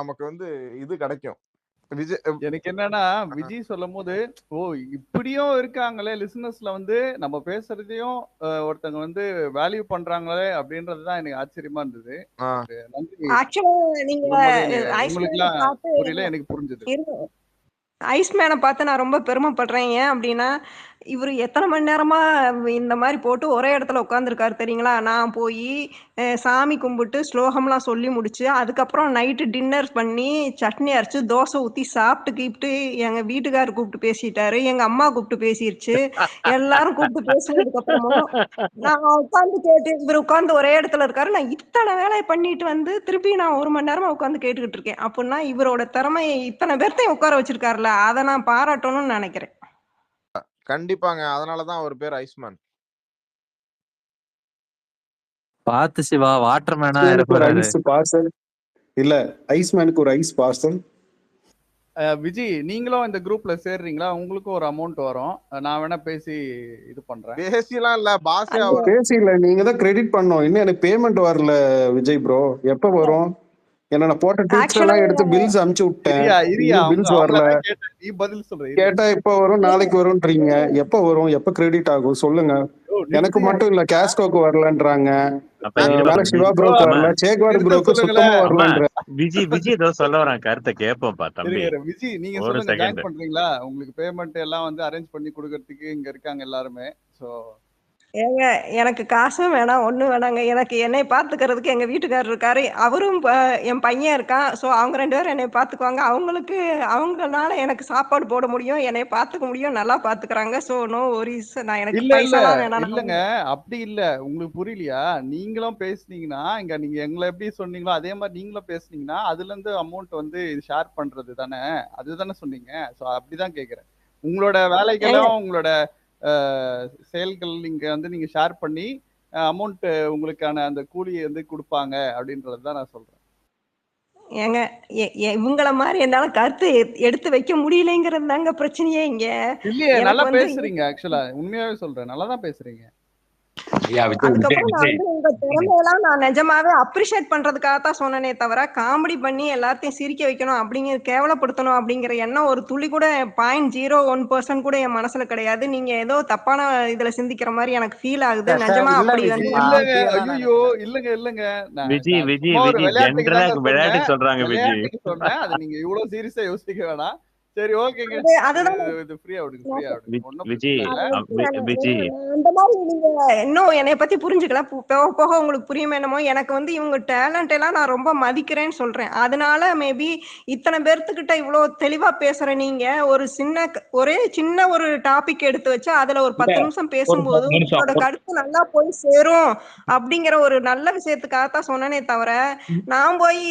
நமக்கு வந்து இது கிடைக்கும். எனக்கு என்னன்னா விஜய் சொல்லும் போது ஓ இப்படியும் இருக்காங்களே லிசனர்ஸ்ல வந்து நம்ம பேசுறதையும் ஒருத்தங்க வந்து வேல்யூ பண்றாங்களே அப்படின்றதுதான் எனக்கு ஆச்சரியமா இருந்தது. நன்றி. ஆக்சுவலா நீங்க உங்களுக்கு எல்லாம் புரியல, எனக்கு புரிஞ்சது. ஐஸ்மேனை பார்த்து நான் ரொம்ப பெருமைப்படுறேன். ஏன் அப்படின்னா இவர் எத்தனை மணி நேரமா இந்த மாதிரி போட்டு ஒரே இடத்துல உட்காந்துருக்காரு தெரியுங்களா? நான் போய் சாமி கும்பிட்டு ஸ்லோகம்லாம் சொல்லி முடிச்சு அதுக்கப்புறம் நைட்டு டின்னர் பண்ணி சட்னி அரைச்சு தோசை ஊற்றி சாப்பிட்டு கீப்பிட்டு எங்கள் வீட்டுக்காரர் கூப்பிட்டு பேசிட்டாரு, எங்கள் அம்மா கூப்பிட்டு பேசிருச்சு, எல்லாரும் கூப்பிட்டு பேசினதுக்கு அப்புறமும் நான் உட்காந்து கேட்டு இவர் உட்காந்து ஒரே இடத்துல இருக்காரு. நான் இத்தனை வேலையை பண்ணிட்டு வந்து திருப்பி நான் 1 மணி நேரமா உட்காந்து கேட்டுக்கிட்டு இருக்கேன். அப்படின்னா இவரோட திறமையை இத்தனை பேர்த்தையும் உட்கார வச்சிருக்காருல, அதை நான் பாராட்டணும்னு நினைக்கிறேன். கண்டிப்பாங்க. அதனாலதான் அவர் பேர் ஐஸ்மேன். பாத்து சிவா வாட்டர்மேனா ஒரு ஐஸ் பார்சல் இல்ல ஐஸ்மேனுக்கு ஒரு ஐஸ் பார்சல். விஜய் நீங்களும் இந்த குரூப்ல சேர்றீங்களா? உங்களுக்கும் ஒரு அமௌண்ட் வரும். நான் வேணா பேசி இது பண்றேன். பேசிலாம் இல்ல பாஸ் பேசி இல்ல, நீங்க தான் கிரெடிட் பண்ணோம். இன்னும் எனக்கு பேமெண்ட் வரல விஜய் ப்ரோ. எப்ப வரும்? என்ன நான் போட்ட ட்வீட்ஸ் எல்லாம் எடுத்து பில்ஸ் அனுப்பிச்சு விட்டேன். பில்ஸ் வரல. நீ பதில் சொல்ற. கேட்டா எப்ப வரும், நாளைக்கு வரும்ன்றீங்க. எப்ப வரும், எப்ப கிரெடிட் ஆகும் சொல்லுங்க. எனக்கு மட்டும் இல்ல கேஸ்கோக்கு வரலன்றாங்க, சிவா ப்ரோக்கு வரல, சேக்வார் ப்ரோக்கு சுத்தமா வரலன்ற. விஜய் ஏதோ சொல்ல வரான், கருத்தை கேட்போம்ப்பா தம்பி. விஜய் நீங்க சொல்லுங்க, ஜாயின் பண்றீங்களா? உங்களுக்கு பேமெண்ட் எல்லாம் வந்து அரேஞ்ச் பண்ணி கொடுக்கறதுக்கு இங்க இருக்காங்க எல்லாருமே. சோ ஏங்க எனக்கு காசும் வேணாம், ஒண்ணும் வேணாங்க. எனக்கு என்னை பாத்துக்கிறதுக்கு எங்க வீட்டுக்காரர் இருக்காரு, அவரும் என் பையன் இருக்கான். ஸோ அவங்க 2 பேரும் என்னை பாத்துக்குவாங்க. அவங்கனால எனக்கு சாப்பாடு போட முடியும், என்னை பாத்துக்க முடியும், நல்லா பாத்துக்கிறாங்க. So no worries. நான் எனக்கு பைசாலாம் வேணாம். இல்லங்க அப்படி இல்ல, உங்களுக்கு புரியலையா? நீங்களும் பேசுனீங்கன்னா இங்க நீங்க எங்களை எப்படி சொன்னீங்களோ அதே மாதிரி நீங்களும் பேசுனீங்கன்னா அதுல இருந்து அமௌண்ட் வந்து ஷேர் பண்றது தானே, அதுதானே சொன்னீங்க. ஸோ அப்படிதான் கேக்குறேன். உங்களோட வேலைகளும் உங்களோட செயல்கள் இங்க வந்து நீங்க ஷேர் பண்ணி அமௌண்ட் உங்களுக்கான அந்த கூலியை வந்து கொடுப்பாங்க அப்படின்றது தான் நான் சொல்றேன். ஏங்க இவங்கள மாதிரி என்னால கருத்து எடுத்து வைக்க முடியலைங்கிறது தாங்க பிரச்சனையே இங்க. இல்லையே நல்லா பேசுறீங்க. ஆக்சுவலா உண்மையாவே சொல்றேன், நல்லா தான் பேசுறீங்க. அதுக்கப்புறம் நான் வந்து உங்க திறமையெல்லாம் நான் நிஜமாவே அப்ரிஷியேட் பண்றதுக்காக தான் சொன்னனே தவிர காமெடி பண்ணி எல்லாத்தையும் சிரிக்க வைக்கணும் அப்படிங்கிற கேவலப்படுத்தணும் அப்படிங்கிற எண்ணம் ஒரு துளி கூட 0.01% கூட என் மனசுல கிடையாது. நீங்க ஏதோ தப்பான இதுல சிந்திக்கிற மாதிரி எனக்கு ஃபீல் ஆகுது. நிஜமா அப்படி வந்து இல்லங்க. ஐயோ இல்லங்க விஜய் விளையாட்டு சொல்றாங்க விஜய் சொன்னேன். அது நீங்க இவ்வளவு சீரியஸா யோசிக்க வேணாம். சரி ஓகேங்க, இது ஃப்ரீயா விடுங்க. விஜய் அந்த மாதிரி நீங்க இன்னும் என்னை பத்தி புரிஞ்சுக்கல, போக போக உங்களுக்கு புரியுமே என்னமோ. எனக்கு வந்து இவங்க டேலண்ட் எல்லாம் நான் ரொம்ப மதிக்கிறேன்னு சொல்றேன். அதனால மேபி இத்தனை பேர்த்துக்கிட்ட இவ்வளவு தெளிவா பேசுற நீங்க ஒரே சின்ன ஒரு டாபிக் எடுத்து வச்சு அதுல ஒரு 10 நிமிஷம் பேசும்போது உங்களோட கருத்து நல்லா போய் சேரும் அப்படிங்கிற ஒரு நல்ல விஷயத்துக்காகத்தான் சொன்னனே தவிர நான் போய்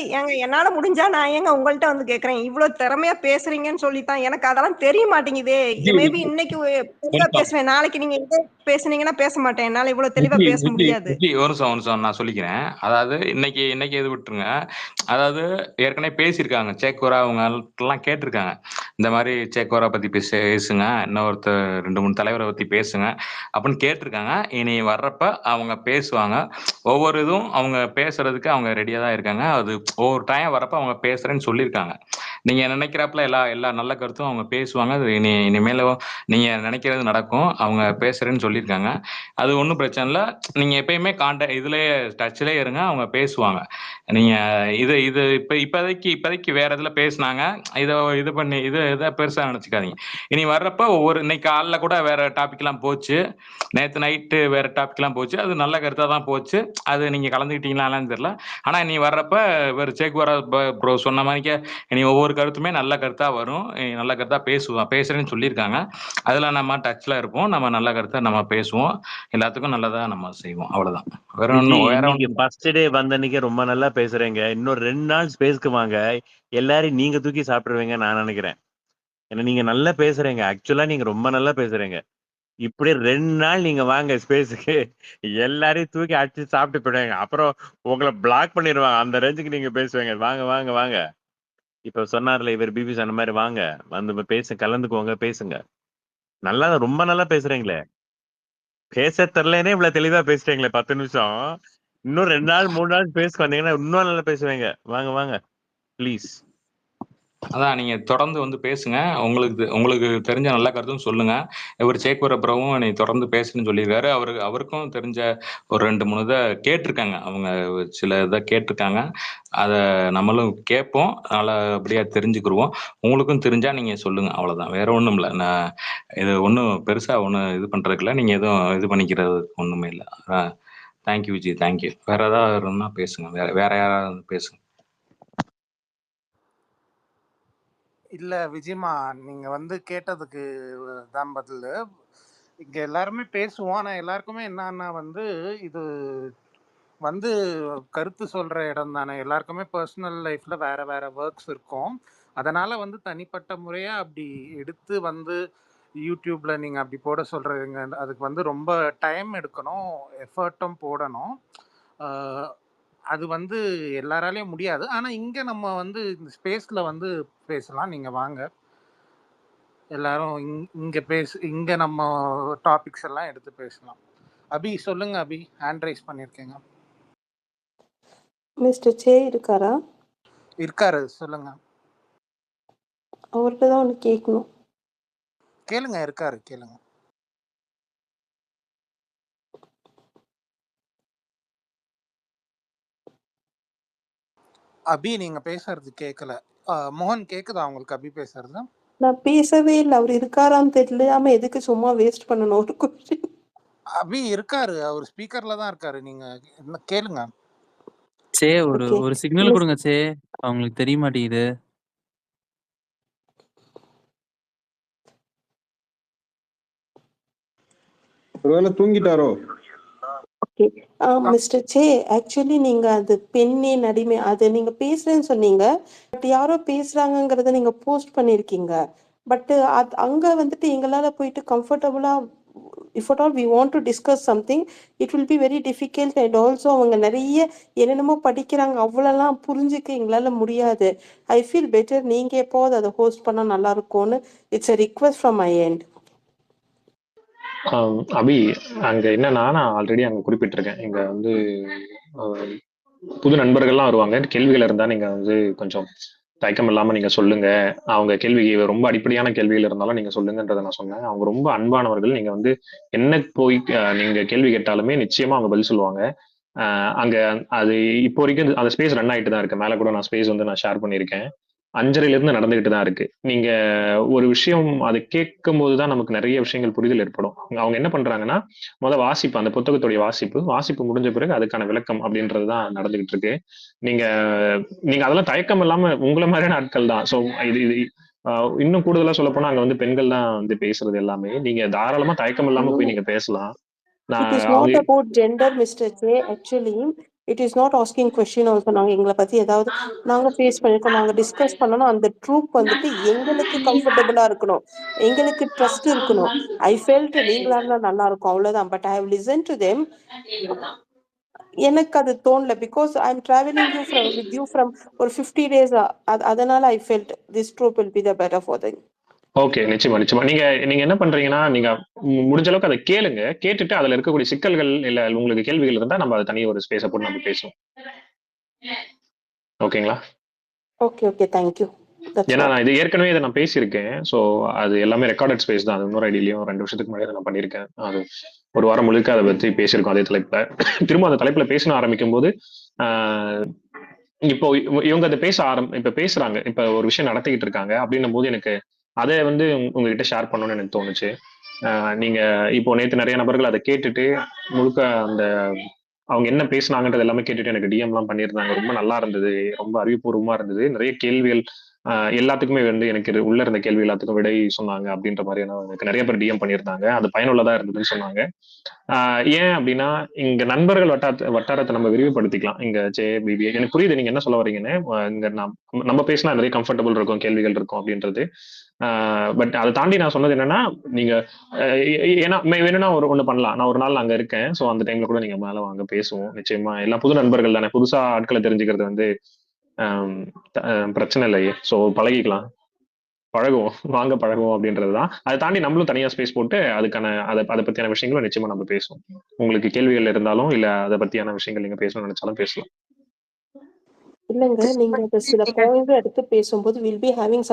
என்னால முடிஞ்சா நான் உங்கள்கிட்ட வந்து கேக்குறேன், இவ்வளவு திறமையா பேசுறீங்கன்னு சொல்லித்தான். எனக்கு அதெல்லாம் தெரிய மாட்டேங்குதே. மேபி இன்னைக்கு தெளிவா பேசுவேன், நாளைக்கு நீங்க எங்க பேசுனீங்கன்னா பேச மாட்டேன். என்னால இவ்வளவு தெளிவா பேச முடியாது. ஒரு நிமிஷம் நான் சொல்லிக்கிறேன். அதாவது இன்னைக்கு இது விட்டுருங்க. அதாவது ஏற்கனவே பேசியிருக்காங்க, சேக்கோரா அவங்க எல்லாம் கேட்டிருக்காங்க, இந்த மாதிரி சேக்கோரா பத்தி பேசுங்க, இன்னொருத்தர் 2-3 தலைவரை பத்தி பேசுங்க அப்படின்னு கேட்டிருக்காங்க. இனி வர்றப்ப அவங்க பேசுவாங்க. ஒவ்வொரு இதுவும் அவங்க பேசுறதுக்கு அவங்க ரெடியா தான் இருக்காங்க. அது ஒவ்வொரு டைம் வரப்ப அவங்க பேசுறேன்னு சொல்லியிருக்காங்க. நீங்க நினைக்கிறப்பல எல்லா நல்ல கருத்தும் அவங்க பேசுவாங்க. அது இனிமேலும் நீங்க நினைக்கிறது நடக்கும். அவங்க பேசுறேன்னு சொல்லியிருக்காங்க. அது ஒன்றும் பிரச்சனை இல்லை. நீங்க எப்பயுமே இதுலயே டச்லயே இருங்க, அவங்க பேசுவாங்க. நீங்க இது இப்போதைக்கு வேற இதுல பேசுனாங்க, இது பண்ணி இதை பெருசா நினைச்சுக்காதீங்க. இனி வர்றப்ப இன்னைக்கு காலைல கூட வேற டாபிக் எல்லாம் போச்சு, நேற்று நைட்டு வேற டாபிக் எல்லாம் போச்சு. அது நல்ல கருத்தா தான் போச்சு. அது நீங்க கலந்துக்கிட்டீங்களான்னு தெரியல. ஆனா நீ வர்றப்ப வேற சேக்குவாரா ப்ரோ சொன்ன மாதிரிக்க இனி ஒவ்வொரு ஒவ்வொரு கருத்துமே நல்ல கருத்தா வரும், நல்ல கருத்தா பேசுறேன்னு சொல்லியிருக்காங்க. அதுல நம்ம டச்ல இருப்போம், நம்ம நல்ல கருத்தா நம்ம பேசுவோம், எல்லாத்துக்கும் நல்லதா நம்ம செய்வோம், அவ்வளவுதான். வேற விஜி, ஒன்றும் இன்னைக்கு ஃபர்ஸ்ட் டே வந்த அன்னைக்கு ரொம்ப நல்லா பேசுறீங்க. இன்னும் 2 நாள் ஸ்பேஸ்க்கு வாங்க, எல்லாரையும் நீங்க தூக்கி சாப்பிடுவீங்க நான் நினைக்கிறேன். ஏன்னா நீங்க நல்லா பேசுறீங்க, ஆக்சுவலா நீங்க ரொம்ப நல்லா பேசுறீங்க. இப்படி 2 நாள் நீங்க வாங்க ஸ்பேஸுக்கு, எல்லாரையும் தூக்கி அடிச்சு சாப்பிட்டு போயிடுவாங்க. அப்புறம் உங்களை பிளாக் பண்ணிடுவாங்க. அந்த ரேஞ்சுக்கு நீங்க பேசுவீங்க. வாங்க வாங்க வாங்க. இப்ப சொன்னார்ல இவர் பிபி சொன்ன மாதிரி, வாங்க வந்து கலந்துக்குவாங்க, பேசுங்க. நல்லா, ரொம்ப நல்லா பேசுறீங்களே. பேச தெரியலனே இவ்வளவு தெளிவா பேசுறீங்களே 10 நிமிஷம். இன்னும் 2 நாள் 3 நாள் பேசுக்கு வந்தீங்கன்னா இன்னும் நல்லா பேசுவீங்க. வாங்க வாங்க ப்ளீஸ். அதான் நீங்க தொடர்ந்து வந்து பேசுங்க, உங்களுக்கு தெரிஞ்ச நல்ல கருத்தும் சொல்லுங்க. இவர் சேக்குவர பிரபுவும் நீ தொடர்ந்து பேசுன்னு சொல்லியிருக்காரு. அவருக்கும் தெரிஞ்ச ஒரு 2-3 இதை கேட்டிருக்காங்க, அவங்க சில இதை கேட்டிருக்காங்க. அதை நம்மளும் கேட்போம், நல்லபடியா தெரிஞ்சுக்கிருவோம். உங்களுக்கும் தெரிஞ்சா நீங்க சொல்லுங்க, அவ்வளவுதான். வேற ஒண்ணும் இல்லை. நான் இது ஒன்றும் பெருசா ஒன்றும் இது பண்றதுக்கு இல்லை, நீங்க எதுவும் இது பண்ணிக்கிறது ஒண்ணுமே இல்லை. Thank you Vijay, thank you. வேற ஏதாவது இருந்தா பேசுங்க, வேற யாராவது பேசுங்க. இல்ல விஜயமா, நீங்க வந்து கேட்டதுக்கு தான் பதில். இங்க எல்லாருமே பேசுவோம், ஆனா எல்லாருக்குமே என்னன்னா வந்து இது வந்து கருத்து சொல்ற இடம் தானே. எல்லாருக்குமே பர்சனல் லைஃப்ல வேற வேற ஒர்க்ஸ் இருக்கும். அதனால வந்து தனிப்பட்ட முறையா அப்படி எடுத்து வந்து யூடியூப்ல நீங்க அப்படி போட சொல்றீங்க, அதுக்கு வந்து ரொம்ப டைம் எடுக்கணும், எஃபர்ட்டும் போடணும். அது வந்து எல்லாராலையும் முடியாது. ஆனா இங்க நம்ம வந்து இந்த ஸ்பேஸ்ல வந்து பேசலாம். நீங்க வாங்க, எல்லாரும் இங்க நம்ம டாபிக்ஸ் எல்லாம் எடுத்து பேசலாம். அபி சொல்லுங்க. அபி ஹேண்ட் ரைஸ் பண்ணிருக்கீங்க. மிஸ்டர் சே இருக்காரா? இருக்காரு, சொல்லுங்க. அவர்கிட்ட தான் ஒன்று கேட்கணும். கேளுங்க, இருக்காரு, கேளுங்க. அபி நீங்க பேசுறது கேட்கல. மோகன் கேக்குதா உங்களுக்கு அபி பேசுறது? நான் பேசவே இல்லை. அவர் இருக்காரான்னு தெரியாம எதுக்கு சும்மா வேஸ்ட் பண்ணணும் ஒரு கொஸ்டின். அபி இருக்காரு, அவர் ஸ்பீக்கர்ல தான் இருக்காரு, நீங்க என்ன கேளுங்க. சே ஒரு சிக்னல் கொடுங்க சே, அவங்களுக்கு தெரிய மாட்டேங்குது. ஒருவேளை தூங்கிட்டாரோ? ஓகே மிஸ்டர் சே, ஆக்சுவலி நீங்க அது பெண்ணின் அடிமை அது நீங்க பேசுறேன்னு சொன்னீங்க. பட் யாரோ பேசுறாங்கங்கிறத நீங்க போஸ்ட் பண்ணிருக்கீங்க. பட் அது அங்க வந்துட்டு எங்களால போயிட்டு கம்ஃபர்டபுளா, if at all we want to discuss something, it will be very difficult. And also அவங்க நிறைய என்னென்னமோ படிக்கிறாங்க, அவ்வளோலாம் புரிஞ்சுக்க எங்களால முடியாது. ஐ ஃபீல் பெட்டர் நீங்க எப்போது அதை ஹோஸ்ட் பண்ணா நல்லா இருக்கும்னு. It's a request from my end. அபி, அங்க என்னன்னா நான் ஆல்ரெடி அங்க குறிப்பிட்டிருக்கேன், இங்க வந்து புது நண்பர்கள்லாம் வருவாங்க, கேள்விகள் இருந்தா நீங்க வந்து கொஞ்சம் தயக்கம் இல்லாம நீங்க சொல்லுங்க. அவங்க கேள்வி ரொம்ப அடிப்படையான கேள்விகள் இருந்தாலும் நீங்க சொல்லுங்கன்றதை நான் சொன்னேன். அவங்க ரொம்ப அன்பானவர்கள். நீங்க வந்து என்ன போய் நீங்க கேள்வி கேட்டாலுமே நிச்சயமா அவங்க பதில் சொல்லுவாங்க. அங்க அது இப்போ வரைக்கும் அந்த ஸ்பேஸ் ரன் ஆகிட்டு தான் இருக்கு. மேல கூட நான் ஸ்பேஸ் வந்து நான் ஷேர் பண்ணியிருக்கேன். 5:30 நடந்துகிட்டு தான் இருக்கு. நீங்க ஒரு விஷயம் அது கேட்கும் போதுதான் நமக்கு நிறைய விஷயங்கள் புரிதல் ஏற்படும். அவங்க என்ன பண்றாங்கன்னா, வாசிப்பு, அந்த புத்தகத்துடைய வாசிப்பு முடிஞ்ச பிறகு அதுக்கான விளக்கம் அப்படின்றதுதான் நடந்துகிட்டு இருக்கு. நீங்க நீங்க அதெல்லாம் தயக்கம் இல்லாம உங்களை மாதிரியான ஆட்கள் தான். ஸோ இது இன்னும் கூடுதலா சொல்ல போனா அங்க வந்து பெண்கள் தான் வந்து பேசுறது எல்லாமே. நீங்க தாராளமா தயக்கம் இல்லாம போய் நீங்க பேசலாம். It is not about gender, Mr. J. Actually, it is not asking question also. நாங்க எங்களை பத்தி ஏதாவது நாங்க ஃபேஸ் பண்ணிருக்கோம், நாங்க டிஸ்கஸ் பண்ணணும். அந்த ட்ரூப் வந்துட்டு எங்களுக்கு கம்ஃபர்டபுளா இருக்கணும், எங்களுக்கு ட்ரஸ்ட் இருக்கணும். ஐ ஃபெல்ட் நீங்களா இருந்தா நல்லா இருக்கும், அவ்வளவுதான். But I have listen to them. எனக்கு அது தோணல. Because I am travelling with you from ஒரு 50 days. அதனால I felt this troop will be the better for them. Okay, நிச்சயமா நிச்சயமா. நீங்க என்ன பண்றீங்கன்னா, நீங்க முடிஞ்ச அளவுக்கு அதை கேளுங்க. கேட்டுட்டு அதுல இருக்கக்கூடிய சிக்கல்கள் இல்ல உங்களுக்கு கேள்விகள் இருந்தா நம்ம அதை தனியாக ஒரு ஸ்பேஸை போட்டு நம்ம பேசுவோம். ஓகேங்களா? Okay okay, thank you. ஏன்னா நான் இது ஏற்கனவே இதை நான் பேசியிருக்கேன். ஸோ அது எல்லாமே ரெக்கார்டட் ஸ்பேஸ் தான். அது இன்னொரு ஐடியிலையும் 2 வருஷத்துக்கு முன்னாடி நான் பண்ணியிருக்கேன். அது ஒரு வாரம் முழுக்க அதை பற்றி பேசியிருக்கோம் அதே தலைப்புல. திரும்ப அந்த தலைப்புல பேச ஆரம்பிக்கும் போது இப்போ இவங்க அதை இப்ப பேசுறாங்க, இப்ப ஒரு விஷயம் நடத்திக்கிட்டு இருக்காங்க அப்படின்னும் போது எனக்கு அதை வந்து உங்ககிட்ட ஷேர் பண்ணணும்னு எனக்கு தோணுச்சு. நீங்க இப்போ நேற்று நிறைய நபர்கள் அதை கேட்டுட்டு முழுக்க அந்த அவங்க என்ன பேசினாங்கன்றது எல்லாமே கேட்டுட்டு எனக்கு டிஎம் எல்லாம் பண்ணியிருந்தாங்க. ரொம்ப நல்லா இருந்தது, ரொம்ப அறிவுபூர்வமா இருந்தது. நிறைய கேள்விகள் எல்லாத்துக்குமே வந்து எனக்கு உள்ள இருந்த கேள்வி எல்லாத்துக்கும் விடை சொன்னாங்க அப்படின்ற மாதிரி எனக்கு நிறைய பேர் டிஎம் பண்ணியிருந்தாங்க. அது பயனுள்ளதா இருந்ததுன்னு சொன்னாங்க. ஏன் அப்படின்னா இங்க நண்பர்கள் வட்டாரத்தை நம்ம விரிவுபடுத்திக்கலாம். இங்க பிபி எனக்கு புரியுது நீங்க என்ன சொல்ல வரீங்கன்னு. இங்க நம்ம பேசினா நிறைய கம்ஃபர்டபுள் இருக்கும், கேள்விகள் இருக்கும் அப்படின்றது. பட் அதை தாண்டி நான் சொன்னது என்னன்னா, நீங்க ஏன்னா வேணும்னா ஒண்ணு பண்ணலாம். நான் ஒரு நாள் அங்க இருக்கேன். ஸோ அந்த டைம்ல கூட நீங்க மேல வாங்க பேசுவோம். நிச்சயமா எல்லாம் புது நண்பர்கள் தானே. புதுசா ஆட்களை தெரிஞ்சுக்கிறது வந்து பிரச்சனை இல்லையே. ஸோ பழகிக்கலாம், பழகுவோம், வாங்க பழகுவோம் அப்படின்றதுதான். அதை தாண்டி நம்மளும் தனியா ஸ்பேஸ் போட்டு அதுக்கான அதை பத்தியான விஷயங்களும் நிச்சயமா நம்ம பேசுவோம். உங்களுக்கு கேள்விகள் இருந்தாலும் இல்ல அதை பத்தியான விஷயங்கள் நீங்க பேசணும்னு நினைச்சாலும் பேசலாம். இல்லைங்க, நீங்க அந்த சில பாயிண்ட் எடுத்து பேசும்போது will be having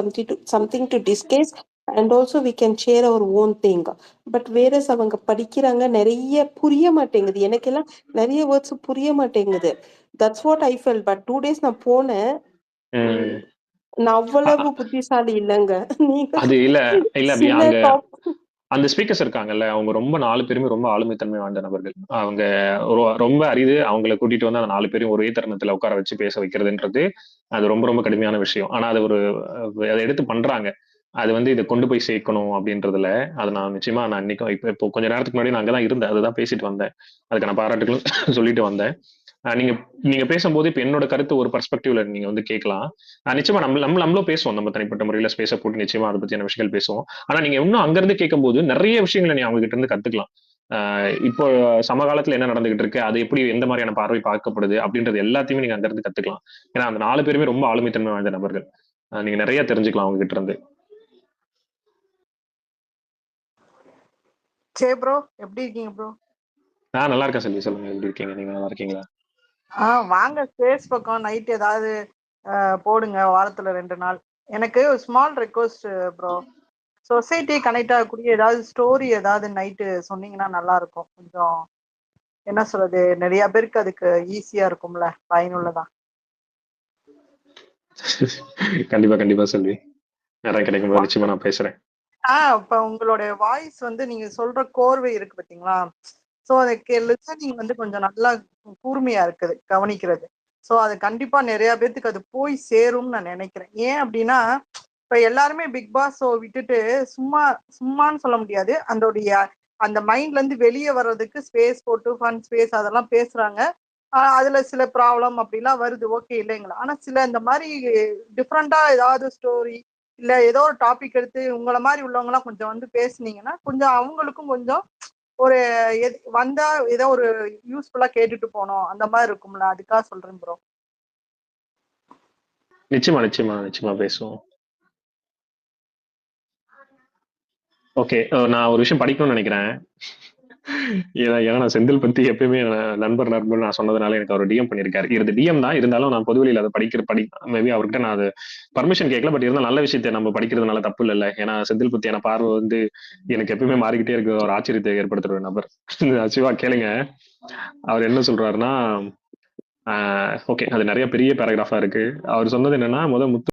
something to discuss and also we can share our own thing. But வேற அவங்க படிக்கிறாங்க, நிறைய புரிய மாட்டேங்குது. எனக்கெல்லாம் நிறைய வேர்ட்ஸ் புரிய மாட்டேங்குது. That's what I feel. But 2 days நான் போனேன். நான் அவ்வளவு புத்திசாலி இல்லைங்க. நீங்க அது இல்ல சில அந்த ஸ்பீக்கர்ஸ் இருக்காங்கல்ல, அவங்க ரொம்ப 4 பேருமே ரொம்ப ஆளுமைத்தன்மை வாய்ந்த நபர்கள். அவங்க ரொம்ப அரிது அவங்களை கூட்டிட்டு வந்து அந்த 4 பேரும் ஒரே தருணத்துல உட்கார வச்சு பேச வைக்கிறதுன்றது அது ரொம்ப ரொம்ப கடுமையான விஷயம். ஆனா அது அதை எடுத்து பண்றாங்க. அது வந்து இதை கொண்டு போய் சேர்க்கணும் அப்படின்றதுல அது நான் நிச்சயமா நான் இன்னைக்கும் இப்போ கொஞ்ச நேரத்துக்கு முன்னாடி நான் அங்கதான் இருந்தேன். அதுதான் பேசிட்டு வந்தேன். அதுக்கான பாராட்டுகளும் சொல்லிட்டு வந்தேன். நீங்க பேசும்போது இப்ப என்னோட கருத்து ஒரு பெர்ஸ்பெக்டிவ்ல நீங்க வந்து கேட்கலாம். நிச்சயமா நம்மளும் பேசுவோம். நம்ம தனிப்பட்ட முறையில ஸ்பேஸ போட்டு நிச்சயமா அதை பத்தியான விஷயங்கள் பேசுவோம். ஆனா நீங்க இன்னும் அங்க இருந்து கேட்கும்போது நிறைய விஷயங்களை நீ அவங்க கிட்ட இருந்து கத்துக்கலாம். இப்போ சமகாலத்துல என்ன நடந்துகிட்டு இருக்கு, அது எப்படி எந்த மாதிரியான பார்வை பார்க்கப்படுது அப்படின்றது எல்லாத்தையுமே நீங்க அங்க இருந்து கத்துக்கலாம். ஏன்னா அந்த 4 பேருமே ரொம்ப ஆளுமைத்தன்மை வாய்ந்த நபர்கள். நீங்க நிறைய தெரிஞ்சுக்கலாம் அவங்க கிட்ட இருந்து. சே ப்ரோ, எப்படி இருக்கீங்க ப்ரோ? நான் நல்லா இருக்கேன் செல்வி. சொல்லுங்க, எப்படி இருக்கீங்க? நீங்க நல்லா இருக்கீங்களா? வாங்க ஸ்பேஸ் பக்கம் நைட் ஏதாவது போடுங்க, வாரத்துல 2 நாள். எனக்கு small request bro, society connect ஆகக்கூடிய ஏதாவது ஸ்டோரி ஏதாவது நைட்டு சொன்னீங்கன்னா நல்லா இருக்கும். கொஞ்சம் என்ன சொல்றது, நிறைய பேருக்கு அதுக்கு ஈஸியா இருக்கும்ல, பயனுள்ளதா. கண்டிப்பா செல்வி, நேரம் கிடைக்கும் நிச்சயமா நான் பேசுறேன். இப்ப உங்களோட வாய்ஸ் வந்து நீங்க சொல்ற கோர்வை இருக்கு பாத்தீங்களா, சோ அதுக்கு லிசனிங் வந்து கொஞ்சம் நல்லா கூர்மையா இருக்குது, கவனிக்கிறது. சோ அது கண்டிப்பா நிறைய பேர்த்துக்கு அது போய் சேரும்னு நான் நினைக்கிறேன். ஏன் அப்படின்னா இப்ப எல்லாருமே பிக் பாஸ் விட்டுட்டு சும்மான்னு சொல்ல முடியாது, அந்த மைண்ட்ல இருந்து வெளியே வர்றதுக்கு ஸ்பேஸ் போட்டு ஃபன் ஸ்பேஸ் அதெல்லாம் பேசுறாங்க. அதுல சில ப்ராப்ளம் அப்படிலாம் வருது, ஓகே இல்லைங்களா. ஆனா சில இந்த மாதிரி டிஃப்ரெண்டா ஏதாவது ஸ்டோரி இல்ல ஏதோ ஒரு டாபிக் எடுத்து உங்களை மாதிரி உள்ளவங்க எல்லாம் கொஞ்சம் வந்து பேசுனீங்கன்னா கொஞ்சம் அவங்களுக்கும் கொஞ்சம் ஒரு வந்தா ஏதோ ஒரு யூஸ்ஃபுல்லா கேட்டுட்டு போனோம் அந்த மாதிரி இருக்கும்ல, அதுக்காக சொல்றேன் ப்ரோ. நிச்சயமா பேசுவோம். ஓகே, நான் ஒரு விஷயம் படிக்கணும்னு நினைக்கிறேன். ஏன்னா நான் செந்தில் பத்தி எப்பயுமே நண்பர் நான் சொன்னதுனால எனக்கு அவர் டிஎம் பண்ணியிருக்காரு. இது டிஎம் தான், இருந்தாலும் நான் பொதுவெளியில் அதை மேபி அவர்கிட்ட நான் அது பர்மிஷன் கேட்கல. பட் இருந்தாலும் நல்ல விஷயத்தை நம்ம படிக்கிறதுனால தப்பு இல்லை. ஏன்னா செந்தில் பத்தியான பார்வை வந்து எனக்கு எப்பயுமே மாறிக்கிட்டே இருக்கு, ஒரு ஆச்சரியத்தை ஏற்படுத்துற நபர். சிவா கேளுங்க, அவர் என்ன சொல்றாருன்னா, ஓகே அது நிறைய பெரிய பேராகிராஃபா இருக்கு. அவர் சொன்னது என்னன்னா, முத்து